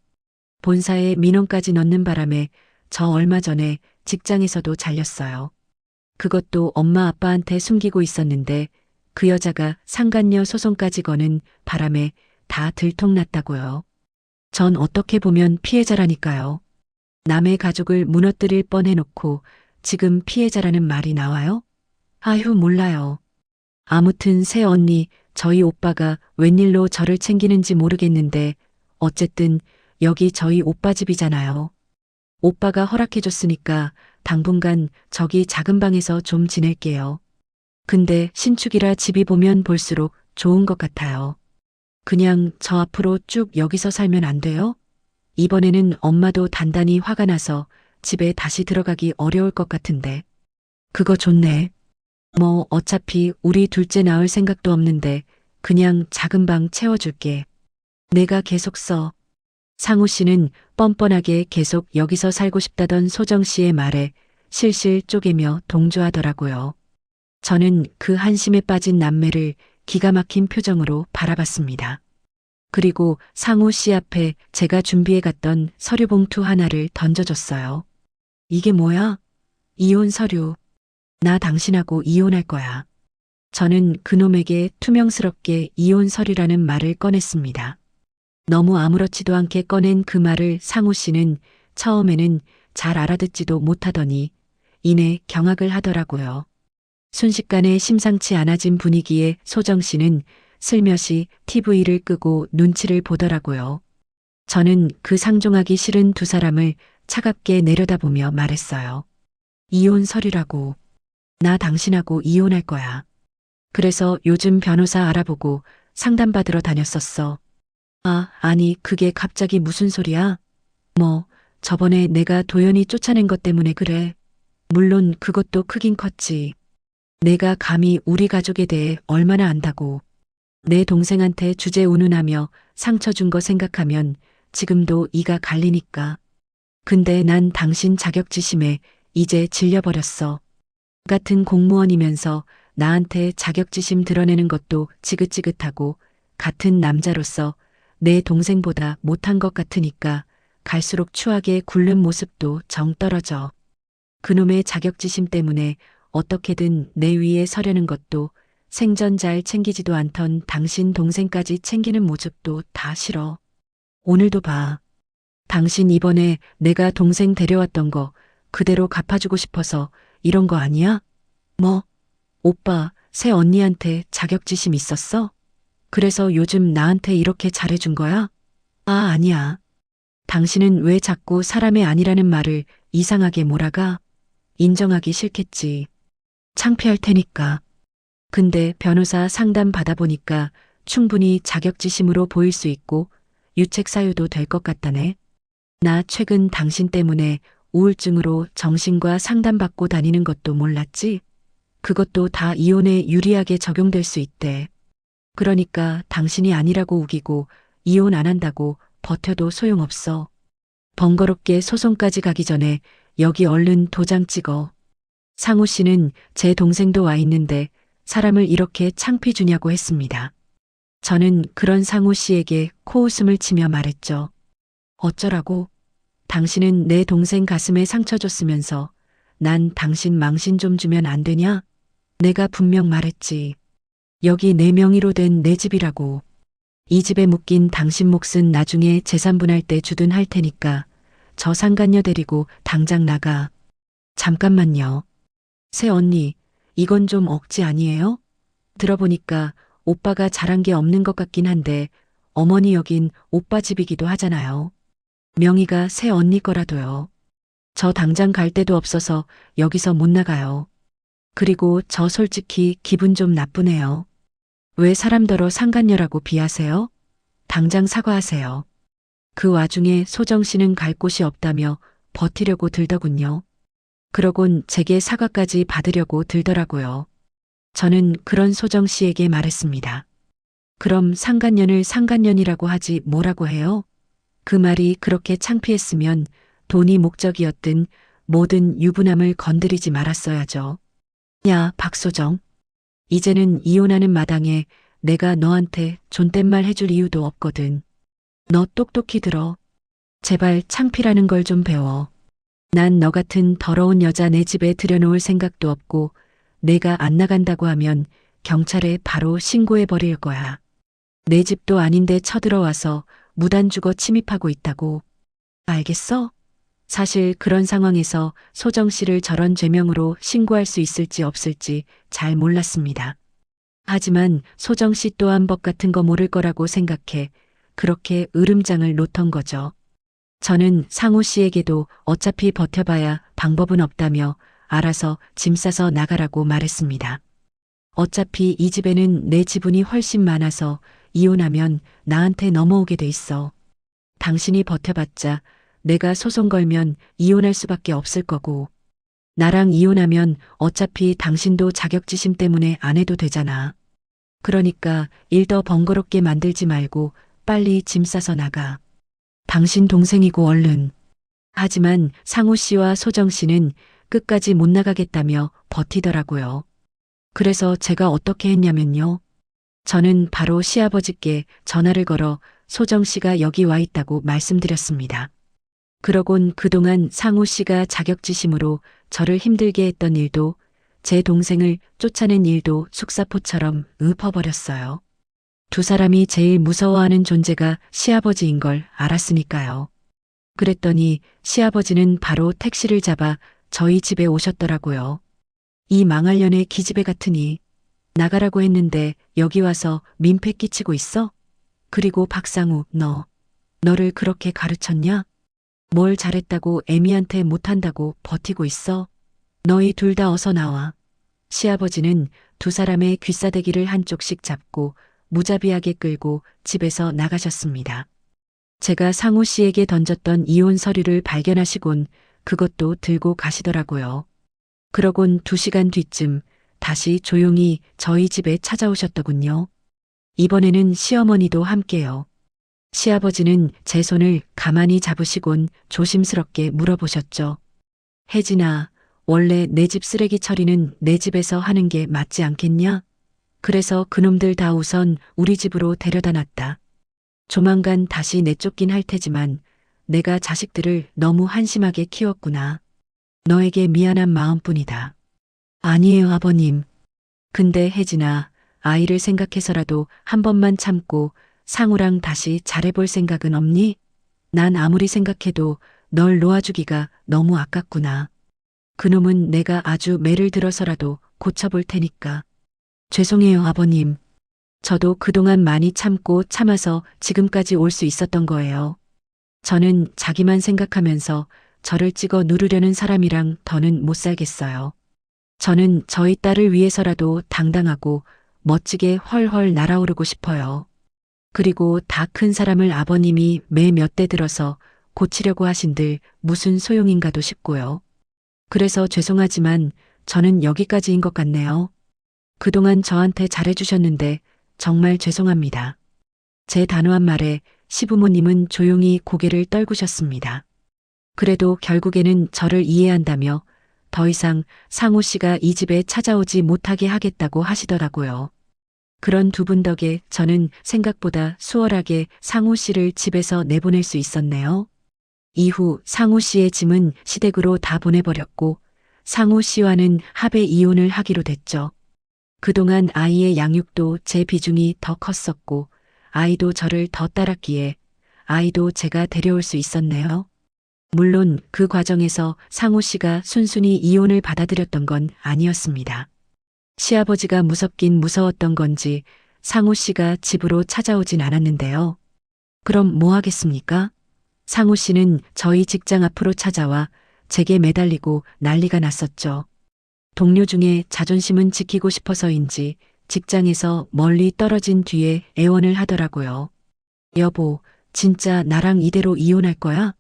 본사에 민원까지 넣는 바람에 저 얼마 전에 직장에서도 잘렸어요. 그것도 엄마 아빠한테 숨기고 있었는데 그 여자가 상간녀 소송까지 거는 바람에 다 들통났다고요. 전 어떻게 보면 피해자라니까요. 남의 가족을 무너뜨릴 뻔해놓고 지금 피해자라는 말이 나와요? 아휴, 몰라요. 아무튼 새 언니, 저희 오빠가 웬일로 저를 챙기는지 모르겠는데 어쨌든 여기 저희 오빠 집이잖아요. 오빠가 허락해줬으니까 당분간 저기 작은 방에서 좀 지낼게요. 근데 신축이라 집이 보면 볼수록 좋은 것 같아요. 그냥 저 앞으로 쭉 여기서 살면 안 돼요? 이번에는 엄마도 단단히 화가 나서 집에 다시 들어가기 어려울 것 같은데. 그거 좋네. 뭐 어차피 우리 둘째 낳을 생각도 없는데 그냥 작은 방 채워줄게. 내가 계속 써. 상우 씨는 뻔뻔하게 계속 여기서 살고 싶다던 소정 씨의 말에 실실 쪼개며 동조하더라고요. 저는 그 한심에 빠진 남매를 기가 막힌 표정으로 바라봤습니다. 그리고 상우 씨 앞에 제가 준비해 갔던 서류 봉투 하나를 던져줬어요. 이게 뭐야? 이혼 서류. 나 당신하고 이혼할 거야. 저는 그놈에게 투명스럽게 이혼 서류라는 말을 꺼냈습니다. 너무 아무렇지도 않게 꺼낸 그 말을 상우 씨는 처음에는 잘 알아듣지도 못하더니 이내 경악을 하더라고요. 순식간에 심상치 않아진 분위기에 소정 씨는 슬며시 TV를 끄고 눈치를 보더라고요. 저는 그 상종하기 싫은 두 사람을 차갑게 내려다보며 말했어요. 이혼 서류라고. 나 당신하고 이혼할 거야. 그래서 요즘 변호사 알아보고 상담받으러 다녔었어. 아, 아니, 그게 갑자기 무슨 소리야? 뭐, 저번에 내가 도연이 쫓아낸 것 때문에 그래. 물론 그것도 크긴 컸지. 내가 감히 우리 가족에 대해 얼마나 안다고. 내 동생한테 주제 운운하며 상처 준 거 생각하면 지금도 이가 갈리니까. 근데 난 당신 자격지심에 이제 질려버렸어. 같은 공무원이면서 나한테 자격지심 드러내는 것도 지긋지긋하고 같은 남자로서 내 동생보다 못한 것 같으니까 갈수록 추하게 굴는 모습도 정 떨어져. 그놈의 자격지심 때문에 어떻게든 내 위에 서려는 것도 생전 잘 챙기지도 않던 당신 동생까지 챙기는 모습도 다 싫어. 오늘도 봐. 당신 이번에 내가 동생 데려왔던 거 그대로 갚아주고 싶어서 이런 거 아니야? 뭐? 오빠, 새 언니한테 자격지심 있었어? 그래서 요즘 나한테 이렇게 잘해준 거야? 아, 아니야. 당신은 왜 자꾸 사람의 아니라는 말을 이상하게 몰아가? 인정하기 싫겠지. 창피할 테니까. 근데 변호사 상담 받아보니까 충분히 자격지심으로 보일 수 있고 유책 사유도 될 것 같다네. 나 최근 당신 때문에 우울증으로 정신과 상담받고 다니는 것도 몰랐지? 그것도 다 이혼에 유리하게 적용될 수 있대. 그러니까 당신이 아니라고 우기고 이혼 안 한다고 버텨도 소용없어. 번거롭게 소송까지 가기 전에 여기 얼른 도장 찍어. 상우 씨는 제 동생도 와 있는데 사람을 이렇게 창피 주냐고 했습니다. 저는 그런 상우 씨에게 코웃음을 치며 말했죠. 어쩌라고? 당신은 내 동생 가슴에 상처 줬으면서 난 당신 망신 좀 주면 안 되냐? 내가 분명 말했지. 여기 내 명의로 된 내 집이라고. 이 집에 묶인 당신 몫은 나중에 재산 분할 때 주든 할 테니까 저 상간녀 데리고 당장 나가. 잠깐만요. 새 언니, 이건 좀 억지 아니에요? 들어보니까 오빠가 잘한 게 없는 것 같긴 한데 어머니 여긴 오빠 집이기도 하잖아요. 명의가 새 언니 거라도요. 저 당장 갈 데도 없어서 여기서 못 나가요. 그리고 저 솔직히 기분 좀 나쁘네요. 왜 사람더러 상간녀라고 비하세요? 당장 사과하세요. 그 와중에 소정 씨는 갈 곳이 없다며 버티려고 들더군요. 그러곤 제게 사과까지 받으려고 들더라고요. 저는 그런 소정 씨에게 말했습니다. 그럼 상간년을 상간년이라고 하지 뭐라고 해요? 그 말이 그렇게 창피했으면 돈이 목적이었든 모든 유부남을 건드리지 말았어야죠. 야, 박소정. 이제는 이혼하는 마당에 내가 너한테 존댓말 해줄 이유도 없거든. 너 똑똑히 들어. 제발 창피라는 걸 좀 배워. 난 너 같은 더러운 여자 내 집에 들여놓을 생각도 없고 내가 안 나간다고 하면 경찰에 바로 신고해 버릴 거야. 내 집도 아닌데 쳐들어와서 무단 주거 침입하고 있다고. 알겠어? 사실 그런 상황에서 소정 씨를 저런 죄명으로 신고할 수 있을지 없을지 잘 몰랐습니다. 하지만 소정 씨 또한 법 같은 거 모를 거라고 생각해 그렇게 으름장을 놓던 거죠. 저는 상호 씨에게도 어차피 버텨봐야 방법은 없다며 알아서 짐 싸서 나가라고 말했습니다. 어차피 이 집에는 내 지분이 훨씬 많아서 이혼하면 나한테 넘어오게 돼 있어. 당신이 버텨봤자 내가 소송 걸면 이혼할 수밖에 없을 거고, 나랑 이혼하면 어차피 당신도 자격지심 때문에 안 해도 되잖아. 그러니까 일 더 번거롭게 만들지 말고 빨리 짐 싸서 나가. 당신 동생이고 얼른. 하지만 상우 씨와 소정 씨는 끝까지 못 나가겠다며 버티더라고요. 그래서 제가 어떻게 했냐면요. 저는 바로 시아버지께 전화를 걸어 소정 씨가 여기 와 있다고 말씀드렸습니다. 그러곤 그동안 상우 씨가 자격지심으로 저를 힘들게 했던 일도, 제 동생을 쫓아낸 일도 속사포처럼 읊어버렸어요. 두 사람이 제일 무서워하는 존재가 시아버지인 걸 알았으니까요. 그랬더니 시아버지는 바로 택시를 잡아 저희 집에 오셨더라고요. 이 망할년의 기집애 같으니 나가라고 했는데 여기 와서 민폐 끼치고 있어? 그리고 박상우, 너를 그렇게 가르쳤냐? 뭘 잘했다고 애미한테 못한다고 버티고 있어? 너희 둘 다 어서 나와. 시아버지는 두 사람의 귀싸대기를 한쪽씩 잡고 무자비하게 끌고 집에서 나가셨습니다. 제가 상우 씨에게 던졌던 이혼 서류를 발견하시곤 그것도 들고 가시더라고요. 그러곤 2시간 뒤쯤 다시 조용히 저희 집에 찾아오셨더군요. 이번에는 시어머니도 함께요. 시아버지는 제 손을 가만히 잡으시곤 조심스럽게 물어보셨죠. 혜진아, 원래 내 집 쓰레기 처리는 내 집에서 하는 게 맞지 않겠냐? 그래서 그놈들 다 우선 우리 집으로 데려다 놨다. 조만간 다시 내쫓긴 할 테지만 내가 자식들을 너무 한심하게 키웠구나. 너에게 미안한 마음뿐이다. 아니에요, 아버님. 근데 혜진아, 아이를 생각해서라도 한 번만 참고 상우랑 다시 잘해볼 생각은 없니? 난 아무리 생각해도 널 놓아주기가 너무 아깝구나. 그놈은 내가 아주 매를 들어서라도 고쳐볼 테니까. 죄송해요, 아버님. 저도 그동안 많이 참고 참아서 지금까지 올 수 있었던 거예요. 저는 자기만 생각하면서 저를 찍어 누르려는 사람이랑 더는 못 살겠어요. 저는 저희 딸을 위해서라도 당당하고 멋지게 헐헐 날아오르고 싶어요. 그리고 다 큰 사람을 아버님이 매 몇 대 들어서 고치려고 하신들 무슨 소용인가도 싶고요. 그래서 죄송하지만 저는 여기까지인 것 같네요. 그동안 저한테 잘해주셨는데 정말 죄송합니다. 제 단호한 말에 시부모님은 조용히 고개를 떨구셨습니다. 그래도 결국에는 저를 이해한다며 더 이상 상우 씨가 이 집에 찾아오지 못하게 하겠다고 하시더라고요. 그런 두 분 덕에 저는 생각보다 수월하게 상우 씨를 집에서 내보낼 수 있었네요. 이후 상우 씨의 짐은 시댁으로 다 보내버렸고 상우 씨와는 합의 이혼을 하기로 됐죠. 그동안 아이의 양육도 제 비중이 더 컸었고 아이도 저를 더 따랐기에 아이도 제가 데려올 수 있었네요. 물론 그 과정에서 상우 씨가 순순히 이혼을 받아들였던 건 아니었습니다. 시아버지가 무섭긴 무서웠던 건지 상우 씨가 집으로 찾아오진 않았는데요. 그럼 뭐 하겠습니까? 상우 씨는 저희 직장 앞으로 찾아와 제게 매달리고 난리가 났었죠. 동료 중에 자존심은 지키고 싶어서인지 직장에서 멀리 떨어진 뒤에 애원을 하더라고요. 여보, 진짜 나랑 이대로 이혼할 거야?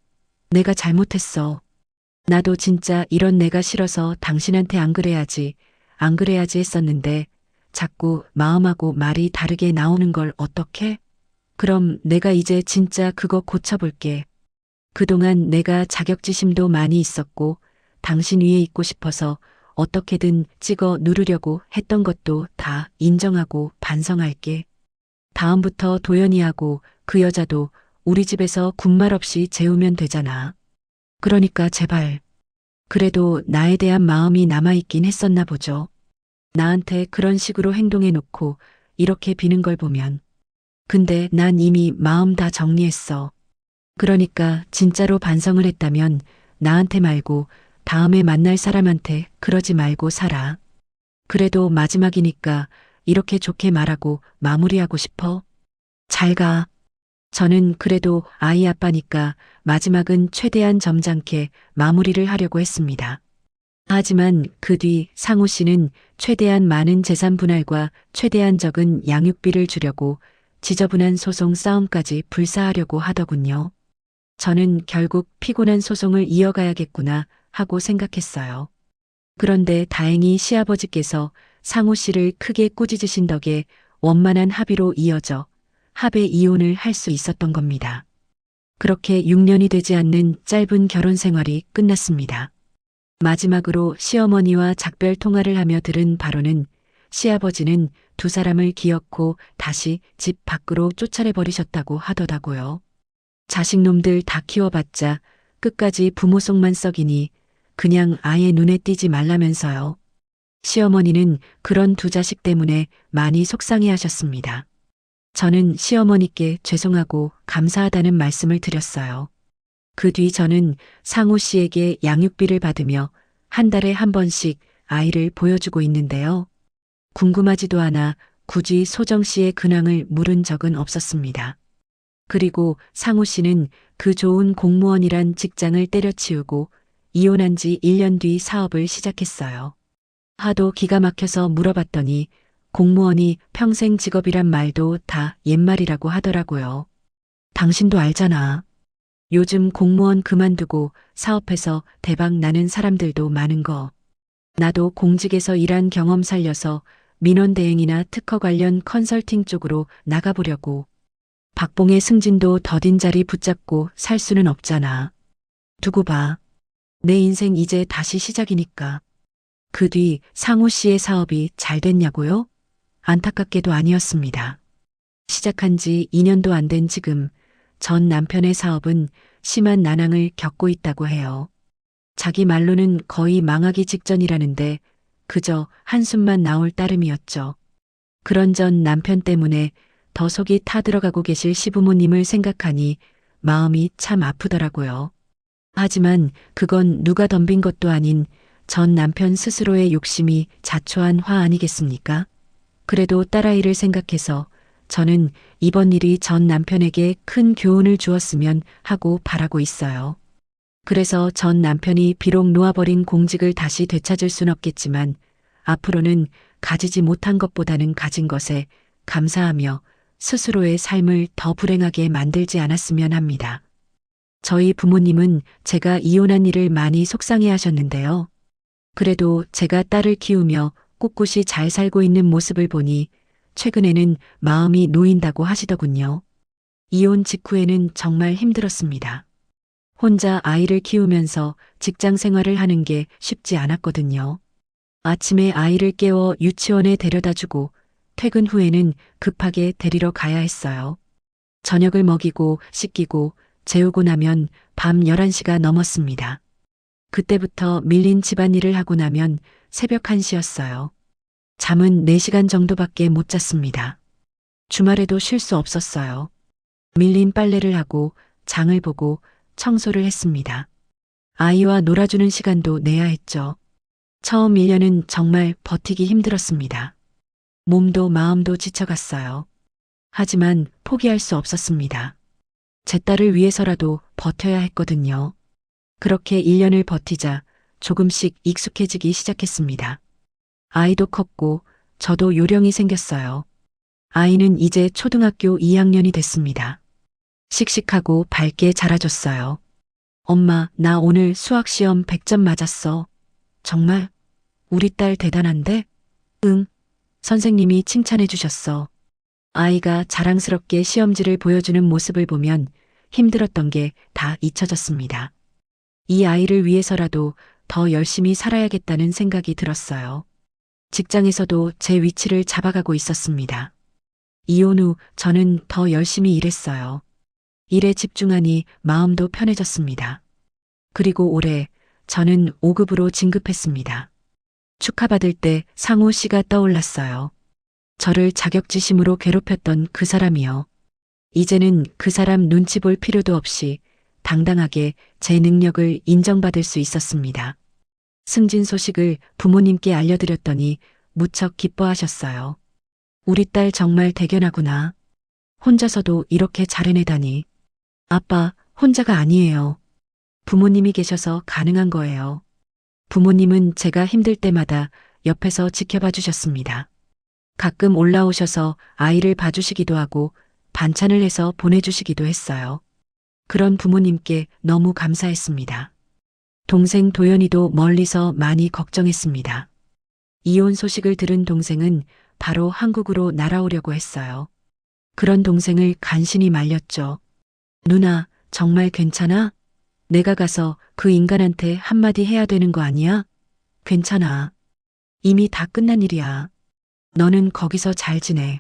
내가 잘못했어. 나도 진짜 이런 내가 싫어서 당신한테 안 그래야지 했었는데 자꾸 마음하고 말이 다르게 나오는 걸 어떡해? 그럼 내가 이제 진짜 그거 고쳐볼게. 그동안 내가 자격지심도 많이 있었고 당신 위에 있고 싶어서 어떻게든 찍어 누르려고 했던 것도 다 인정하고 반성할게. 다음부터 도연이하고 그 여자도 우리 집에서 군말 없이 재우면 되잖아. 그러니까 제발. 그래도 나에 대한 마음이 남아있긴 했었나 보죠. 나한테 그런 식으로 행동해 놓고 이렇게 비는 걸 보면. 근데 난 이미 마음 다 정리했어. 그러니까 진짜로 반성을 했다면 나한테 말고 다음에 만날 사람한테 그러지 말고 살아. 그래도 마지막이니까 이렇게 좋게 말하고 마무리하고 싶어. 잘 가. 저는 그래도 아이 아빠니까 마지막은 최대한 점잖게 마무리를 하려고 했습니다. 하지만 그 뒤 상우 씨는 최대한 많은 재산 분할과 최대한 적은 양육비를 주려고 지저분한 소송 싸움까지 불사하려고 하더군요. 저는 결국 피곤한 소송을 이어가야겠구나 하고 생각했어요. 그런데 다행히 시아버지께서 상우 씨를 크게 꾸짖으신 덕에 원만한 합의로 이어져 합의 이혼을 할 수 있었던 겁니다. 그렇게 6년이 되지 않는 짧은 결혼 생활이 끝났습니다. 마지막으로 시어머니와 작별 통화를 하며 들은 바로는 시아버지는 두 사람을 기어코 다시 집 밖으로 쫓아내버리셨다고 하더라고요. 자식놈들 다 키워봤자 끝까지 부모 속만 썩이니 그냥 아예 눈에 띄지 말라면서요. 시어머니는 그런 두 자식 때문에 많이 속상해 하셨습니다. 저는 시어머니께 죄송하고 감사하다는 말씀을 드렸어요. 그 뒤 저는 상우 씨에게 양육비를 받으며 한 달에 한 번씩 아이를 보여주고 있는데요. 궁금하지도 않아 굳이 소정 씨의 근황을 물은 적은 없었습니다. 그리고 상우 씨는 그 좋은 공무원이란 직장을 때려치우고 이혼한 지 1년 뒤 사업을 시작했어요. 하도 기가 막혀서 물어봤더니 공무원이 평생 직업이란 말도 다 옛말이라고 하더라고요. 당신도 알잖아. 요즘 공무원 그만두고 사업해서 대박 나는 사람들도 많은 거. 나도 공직에서 일한 경험 살려서 민원대행이나 특허 관련 컨설팅 쪽으로 나가보려고. 박봉의 승진도 더딘 자리 붙잡고 살 수는 없잖아. 두고 봐. 내 인생 이제 다시 시작이니까. 그 뒤 상우 씨의 사업이 잘 됐냐고요? 안타깝게도 아니었습니다. 시작한 지 2년도 안 된 지금 전 남편의 사업은 심한 난항을 겪고 있다고 해요. 자기 말로는 거의 망하기 직전이라는데 그저 한숨만 나올 따름이었죠. 그런 전 남편 때문에 더 속이 타들어가고 계실 시부모님을 생각하니 마음이 참 아프더라고요. 하지만 그건 누가 덤빈 것도 아닌 전 남편 스스로의 욕심이 자초한 화 아니겠습니까? 그래도 딸아이를 생각해서 저는 이번 일이 전 남편에게 큰 교훈을 주었으면 하고 바라고 있어요. 그래서 전 남편이 비록 놓아버린 공직을 다시 되찾을 순 없겠지만 앞으로는 가지지 못한 것보다는 가진 것에 감사하며 스스로의 삶을 더 불행하게 만들지 않았으면 합니다. 저희 부모님은 제가 이혼한 일을 많이 속상해 하셨는데요. 그래도 제가 딸을 키우며 꿋꿋이 잘 살고 있는 모습을 보니 최근에는 마음이 놓인다고 하시더군요. 이혼 직후에는 정말 힘들었습니다. 혼자 아이를 키우면서 직장 생활을 하는 게 쉽지 않았거든요. 아침에 아이를 깨워 유치원에 데려다 주고 퇴근 후에는 급하게 데리러 가야 했어요. 저녁을 먹이고 씻기고 재우고 나면 밤 11시가 넘었습니다. 그때부터 밀린 집안일을 하고 나면 새벽 1시였어요. 잠은 4시간 정도밖에 못 잤습니다. 주말에도 쉴 수 없었어요. 밀린 빨래를 하고 장을 보고 청소를 했습니다. 아이와 놀아주는 시간도 내야 했죠. 처음 1년은 정말 버티기 힘들었습니다. 몸도 마음도 지쳐갔어요. 하지만 포기할 수 없었습니다. 제 딸을 위해서라도 버텨야 했거든요. 그렇게 1년을 버티자 조금씩 익숙해지기 시작했습니다. 아이도 컸고 저도 요령이 생겼어요. 아이는 이제 초등학교 2학년이 됐습니다. 씩씩하고 밝게 자라줬어요. 엄마, 나 오늘 수학시험 100점 맞았어. 정말? 우리 딸 대단한데? 응. 선생님이 칭찬해 주셨어. 아이가 자랑스럽게 시험지를 보여주는 모습을 보면 힘들었던 게 다 잊혀졌습니다. 이 아이를 위해서라도 더 열심히 살아야겠다는 생각이 들었어요. 직장에서도 제 위치를 잡아가고 있었습니다. 이혼 후 저는 더 열심히 일했어요. 일에 집중하니 마음도 편해졌습니다. 그리고 올해 저는 5급으로 진급했습니다. 축하받을 때 상우 씨가 떠올랐어요. 저를 자격지심으로 괴롭혔던 그 사람이요. 이제는 그 사람 눈치 볼 필요도 없이 당당하게 제 능력을 인정받을 수 있었습니다. 승진 소식을 부모님께 알려드렸더니 무척 기뻐하셨어요. 우리 딸 정말 대견하구나. 혼자서도 이렇게 잘 해내다니. 아빠, 혼자가 아니에요. 부모님이 계셔서 가능한 거예요. 부모님은 제가 힘들 때마다 옆에서 지켜봐 주셨습니다. 가끔 올라오셔서 아이를 봐주시기도 하고 반찬을 해서 보내주시기도 했어요. 그런 부모님께 너무 감사했습니다. 동생 도연이도 멀리서 많이 걱정했습니다. 이혼 소식을 들은 동생은 바로 한국으로 날아오려고 했어요. 그런 동생을 간신히 말렸죠. 누나, 정말 괜찮아? 내가 가서 그 인간한테 한마디 해야 되는 거 아니야? 괜찮아. 이미 다 끝난 일이야. 너는 거기서 잘 지내.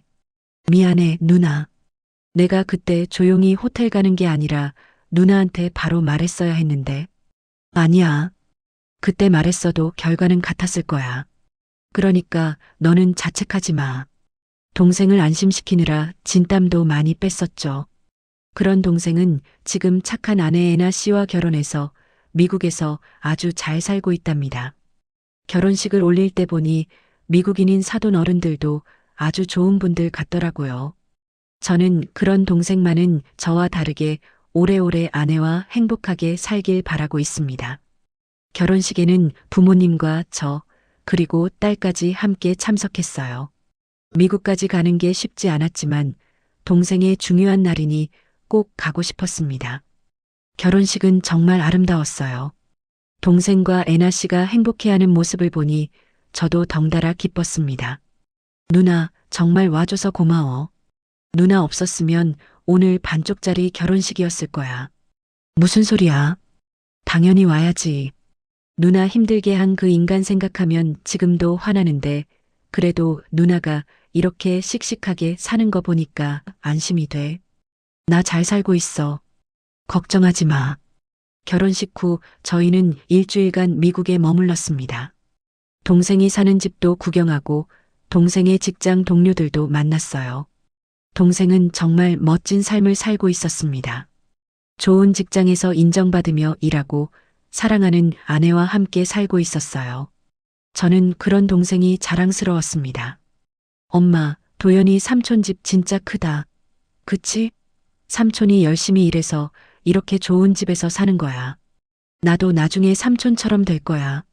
미안해, 누나. 내가 그때 조용히 호텔 가는 게 아니라 누나한테 바로 말했어야 했는데. 아니야. 그때 말했어도 결과는 같았을 거야. 그러니까 너는 자책하지 마. 동생을 안심시키느라 진땀도 많이 뺐었죠. 그런 동생은 지금 착한 아내 애나 씨와 결혼해서 미국에서 아주 잘 살고 있답니다. 결혼식을 올릴 때 보니 미국인인 사돈 어른들도 아주 좋은 분들 같더라고요. 저는 그런 동생만은 저와 다르게 오래오래 아내와 행복하게 살길 바라고 있습니다. 결혼식에는 부모님과 저, 그리고 딸까지 함께 참석했어요. 미국까지 가는 게 쉽지 않았지만 동생의 중요한 날이니 꼭 가고 싶었습니다. 결혼식은 정말 아름다웠어요. 동생과 애나 씨가 행복해하는 모습을 보니 저도 덩달아 기뻤습니다. 누나, 정말 와줘서 고마워. 누나 없었으면 오늘 반쪽짜리 결혼식이었을 거야. 무슨 소리야? 당연히 와야지. 누나 힘들게 한 그 인간 생각하면 지금도 화나는데 그래도 누나가 이렇게 씩씩하게 사는 거 보니까 안심이 돼. 나 잘 살고 있어. 걱정하지 마. 결혼식 후 저희는 일주일간 미국에 머물렀습니다. 동생이 사는 집도 구경하고 동생의 직장 동료들도 만났어요. 동생은 정말 멋진 삶을 살고 있었습니다. 좋은 직장에서 인정받으며 일하고 사랑하는 아내와 함께 살고 있었어요. 저는 그런 동생이 자랑스러웠습니다. 엄마, 도연이 삼촌 집 진짜 크다. 그치? 삼촌이 열심히 일해서 이렇게 좋은 집에서 사는 거야. 나도 나중에 삼촌처럼 될 거야.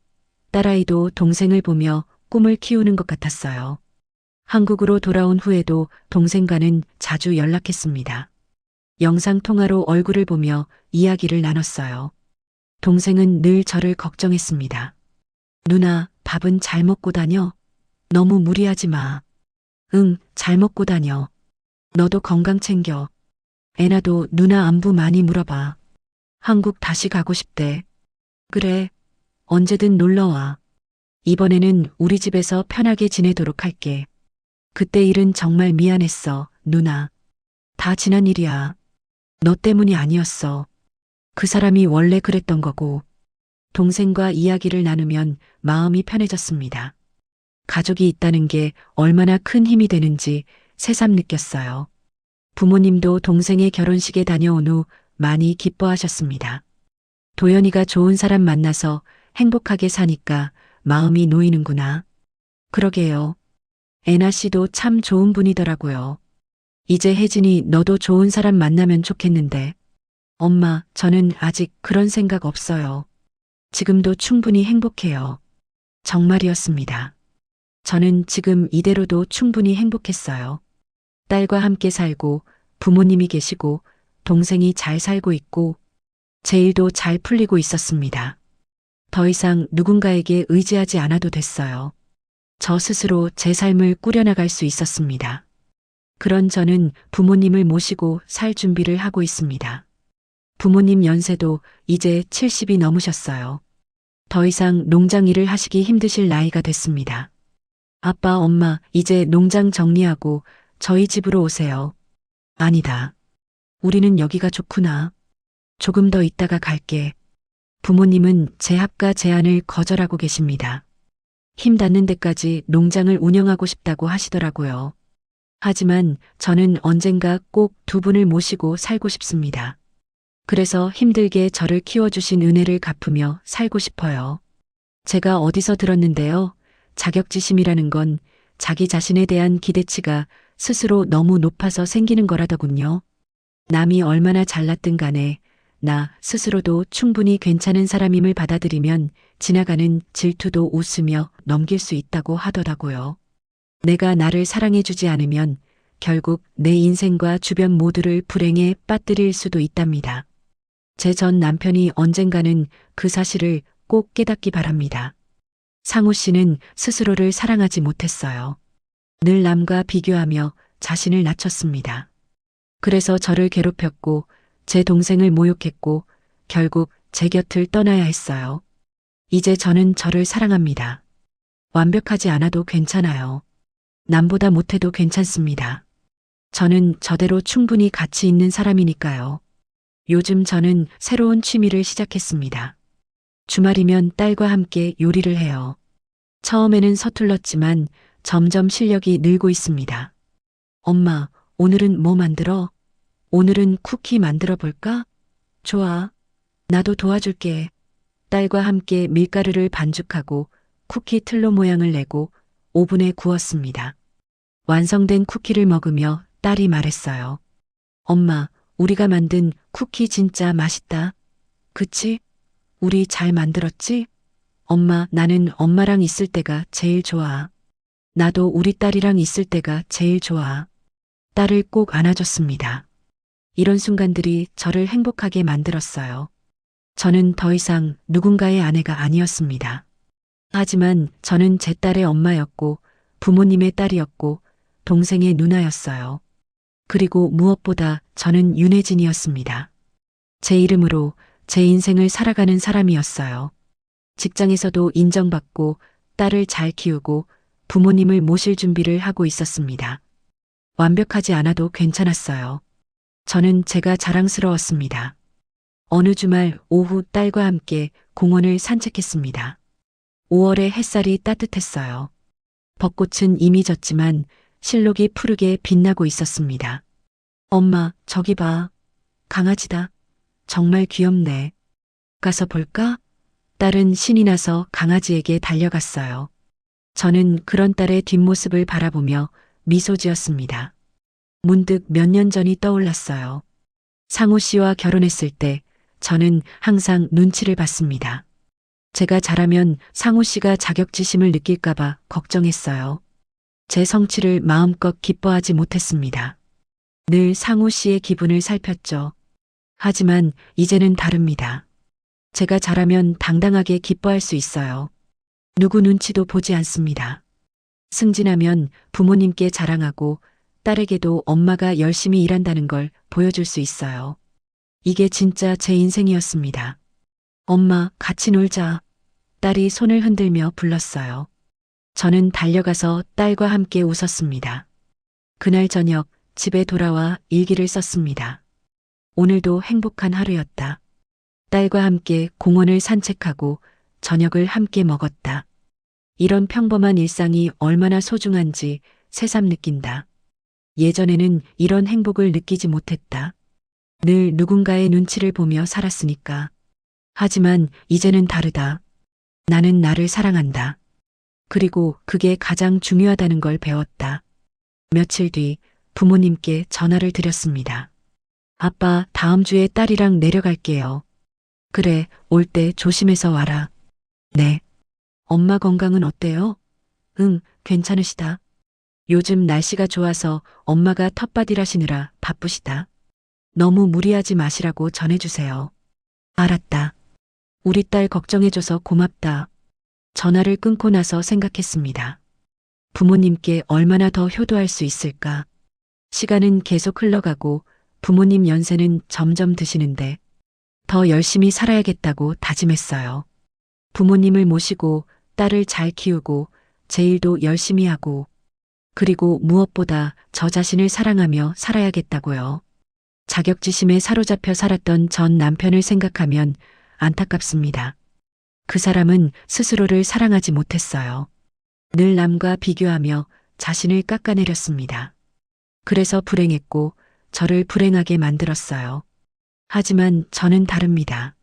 딸아이도 동생을 보며 꿈을 키우는 것 같았어요. 한국으로 돌아온 후에도 동생과는 자주 연락했습니다. 영상통화로 얼굴을 보며 이야기를 나눴어요. 동생은 늘 저를 걱정했습니다. 누나, 밥은 잘 먹고 다녀? 너무 무리하지 마. 응, 잘 먹고 다녀. 너도 건강 챙겨. 애나도 누나 안부 많이 물어봐. 한국 다시 가고 싶대. 그래, 언제든 놀러와. 이번에는 우리 집에서 편하게 지내도록 할게. 그때 일은 정말 미안했어, 누나. 다 지난 일이야. 너 때문이 아니었어. 그 사람이 원래 그랬던 거고. 동생과 이야기를 나누면 마음이 편해졌습니다. 가족이 있다는 게 얼마나 큰 힘이 되는지 새삼 느꼈어요. 부모님도 동생의 결혼식에 다녀온 후 많이 기뻐하셨습니다. 도연이가 좋은 사람 만나서 행복하게 사니까 마음이 놓이는구나. 그러게요. 애나 씨도 참 좋은 분이더라고요. 이제 혜진이 너도 좋은 사람 만나면 좋겠는데. 엄마, 저는 아직 그런 생각 없어요. 지금도 충분히 행복해요. 정말이었습니다. 저는 지금 이대로도 충분히 행복했어요. 딸과 함께 살고 부모님이 계시고 동생이 잘 살고 있고 제 일도 잘 풀리고 있었습니다. 더 이상 누군가에게 의지하지 않아도 됐어요. 저 스스로 제 삶을 꾸려나갈 수 있었습니다. 그런 저는 부모님을 모시고 살 준비를 하고 있습니다. 부모님 연세도 이제 70이 넘으셨어요. 더 이상 농장 일을 하시기 힘드실 나이가 됐습니다. 아빠, 엄마, 이제 농장 정리하고 저희 집으로 오세요. 아니다. 우리는 여기가 좋구나. 조금 더 있다가 갈게. 부모님은 제 합가 제안을 거절하고 계십니다. 힘 닿는 데까지 농장을 운영하고 싶다고 하시더라고요. 하지만 저는 언젠가 꼭 두 분을 모시고 살고 싶습니다. 그래서 힘들게 저를 키워주신 은혜를 갚으며 살고 싶어요. 제가 어디서 들었는데요. 자격지심이라는 건 자기 자신에 대한 기대치가 스스로 너무 높아서 생기는 거라더군요. 남이 얼마나 잘났든 간에 나 스스로도 충분히 괜찮은 사람임을 받아들이면 지나가는 질투도 웃으며 넘길 수 있다고 하더라고요. 내가 나를 사랑해주지 않으면 결국 내 인생과 주변 모두를 불행에 빠뜨릴 수도 있답니다. 제 전 남편이 언젠가는 그 사실을 꼭 깨닫기 바랍니다. 상우 씨는 스스로를 사랑하지 못했어요. 늘 남과 비교하며 자신을 낮췄습니다. 그래서 저를 괴롭혔고 제 동생을 모욕했고 결국 제 곁을 떠나야 했어요. 이제 저는 저를 사랑합니다. 완벽하지 않아도 괜찮아요. 남보다 못해도 괜찮습니다. 저는 저대로 충분히 가치 있는 사람이니까요. 요즘 저는 새로운 취미를 시작했습니다. 주말이면 딸과 함께 요리를 해요. 처음에는 서툴렀지만 점점 실력이 늘고 있습니다. 엄마, 오늘은 뭐 만들어? 오늘은 쿠키 만들어 볼까? 좋아. 나도 도와줄게. 딸과 함께 밀가루를 반죽하고 쿠키 틀로 모양을 내고 오븐에 구웠습니다. 완성된 쿠키를 먹으며 딸이 말했어요. 엄마, 우리가 만든 쿠키 진짜 맛있다. 그치? 우리 잘 만들었지? 엄마, 나는 엄마랑 있을 때가 제일 좋아. 나도 우리 딸이랑 있을 때가 제일 좋아. 딸을 꼭 안아줬습니다. 이런 순간들이 저를 행복하게 만들었어요. 저는 더 이상 누군가의 아내가 아니었습니다. 하지만 저는 제 딸의 엄마였고 부모님의 딸이었고 동생의 누나였어요. 그리고 무엇보다 저는 윤혜진이었습니다. 제 이름으로 제 인생을 살아가는 사람이었어요. 직장에서도 인정받고 딸을 잘 키우고 부모님을 모실 준비를 하고 있었습니다. 완벽하지 않아도 괜찮았어요. 저는 제가 자랑스러웠습니다. 어느 주말 오후 딸과 함께 공원을 산책했습니다. 5월의 햇살이 따뜻했어요. 벚꽃은 이미 졌지만 실록이 푸르게 빛나고 있었습니다. 엄마, 저기 봐. 강아지다. 정말 귀엽네. 가서 볼까? 딸은 신이 나서 강아지에게 달려갔어요. 저는 그런 딸의 뒷모습을 바라보며 미소 지었습니다. 문득 몇 년 전이 떠올랐어요. 상우 씨와 결혼했을 때 저는 항상 눈치를 봤습니다. 제가 잘하면 상우 씨가 자격지심을 느낄까봐 걱정했어요. 제 성취를 마음껏 기뻐하지 못했습니다. 늘 상우 씨의 기분을 살폈죠. 하지만 이제는 다릅니다. 제가 잘하면 당당하게 기뻐할 수 있어요. 누구 눈치도 보지 않습니다. 승진하면 부모님께 자랑하고 딸에게도 엄마가 열심히 일한다는 걸 보여줄 수 있어요. 이게 진짜 제 인생이었습니다. 엄마, 같이 놀자. 딸이 손을 흔들며 불렀어요. 저는 달려가서 딸과 함께 웃었습니다. 그날 저녁 집에 돌아와 일기를 썼습니다. 오늘도 행복한 하루였다. 딸과 함께 공원을 산책하고 저녁을 함께 먹었다. 이런 평범한 일상이 얼마나 소중한지 새삼 느낀다. 예전에는 이런 행복을 느끼지 못했다. 늘 누군가의 눈치를 보며 살았으니까. 하지만 이제는 다르다. 나는 나를 사랑한다. 그리고 그게 가장 중요하다는 걸 배웠다. 며칠 뒤 부모님께 전화를 드렸습니다. 아빠, 다음 주에 딸이랑 내려갈게요. 그래, 올 때 조심해서 와라. 네. 엄마 건강은 어때요? 응, 괜찮으시다. 요즘 날씨가 좋아서 엄마가 텃밭일하시느라 바쁘시다. 너무 무리하지 마시라고 전해주세요. 알았다. 우리 딸 걱정해줘서 고맙다. 전화를 끊고 나서 생각했습니다. 부모님께 얼마나 더 효도할 수 있을까? 시간은 계속 흘러가고 부모님 연세는 점점 드시는데 더 열심히 살아야겠다고 다짐했어요. 부모님을 모시고 딸을 잘 키우고 제 일도 열심히 하고 그리고 무엇보다 저 자신을 사랑하며 살아야겠다고요. 자격지심에 사로잡혀 살았던 전 남편을 생각하면 안타깝습니다. 그 사람은 스스로를 사랑하지 못했어요. 늘 남과 비교하며 자신을 깎아내렸습니다. 그래서 불행했고 저를 불행하게 만들었어요. 하지만 저는 다릅니다.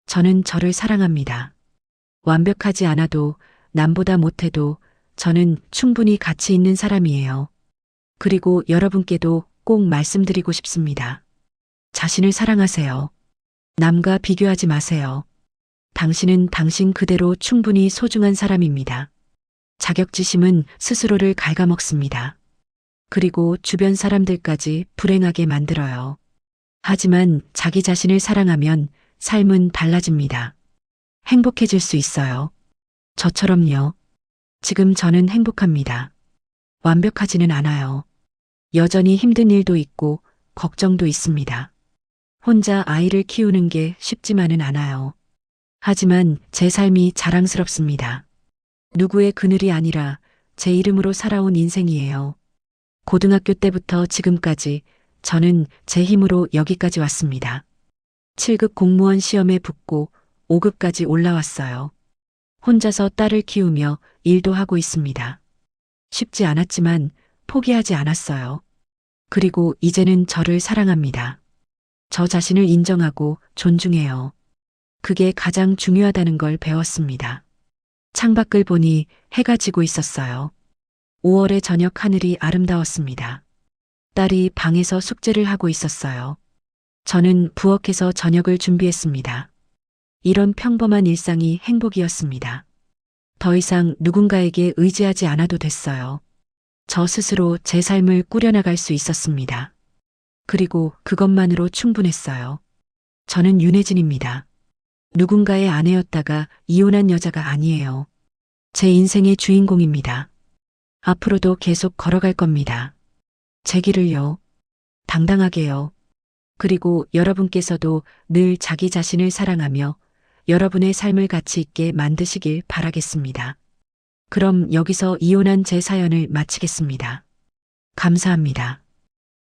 저는 저를 사랑합니다. 완벽하지 않아도 남보다 못해도 저는 충분히 가치 있는 사람이에요. 그리고 여러분께도 꼭 말씀드리고 싶습니다. 자신을 사랑하세요. 남과 비교하지 마세요. 당신은 당신 그대로 충분히 소중한 사람입니다. 자격지심은 스스로를 갉아먹습니다. 그리고 주변 사람들까지 불행하게 만들어요. 하지만 자기 자신을 사랑하면 삶은 달라집니다. 행복해질 수 있어요. 저처럼요. 지금 저는 행복합니다. 완벽하지는 않아요. 여전히 힘든 일도 있고 걱정도 있습니다. 혼자 아이를 키우는 게 쉽지만은 않아요. 하지만 제 삶이 자랑스럽습니다. 누구의 그늘이 아니라 제 이름으로 살아온 인생이에요. 고등학교 때부터 지금까지 저는 제 힘으로 여기까지 왔습니다. 7급 공무원 시험에 붙고 5급까지 올라왔어요. 혼자서 딸을 키우며 일도 하고 있습니다. 쉽지 않았지만 포기하지 않았어요. 그리고 이제는 저를 사랑합니다. 저 자신을 인정하고 존중해요. 그게 가장 중요하다는 걸 배웠습니다. 창밖을 보니 해가 지고 있었어요. 5월의 저녁 하늘이 아름다웠습니다. 딸이 방에서 숙제를 하고 있었어요. 저는 부엌에서 저녁을 준비했습니다. 이런 평범한 일상이 행복이었습니다. 더 이상 누군가에게 의지하지 않아도 됐어요. 저 스스로 제 삶을 꾸려나갈 수 있었습니다. 그리고 그것만으로 충분했어요. 저는 윤혜진입니다. 누군가의 아내였다가 이혼한 여자가 아니에요. 제 인생의 주인공입니다. 앞으로도 계속 걸어갈 겁니다. 제 길을요. 당당하게요. 그리고 여러분께서도 늘 자기 자신을 사랑하며 여러분의 삶을 가치 있게 만드시길 바라겠습니다. 그럼 여기서 이혼한 제 사연을 마치겠습니다. 감사합니다.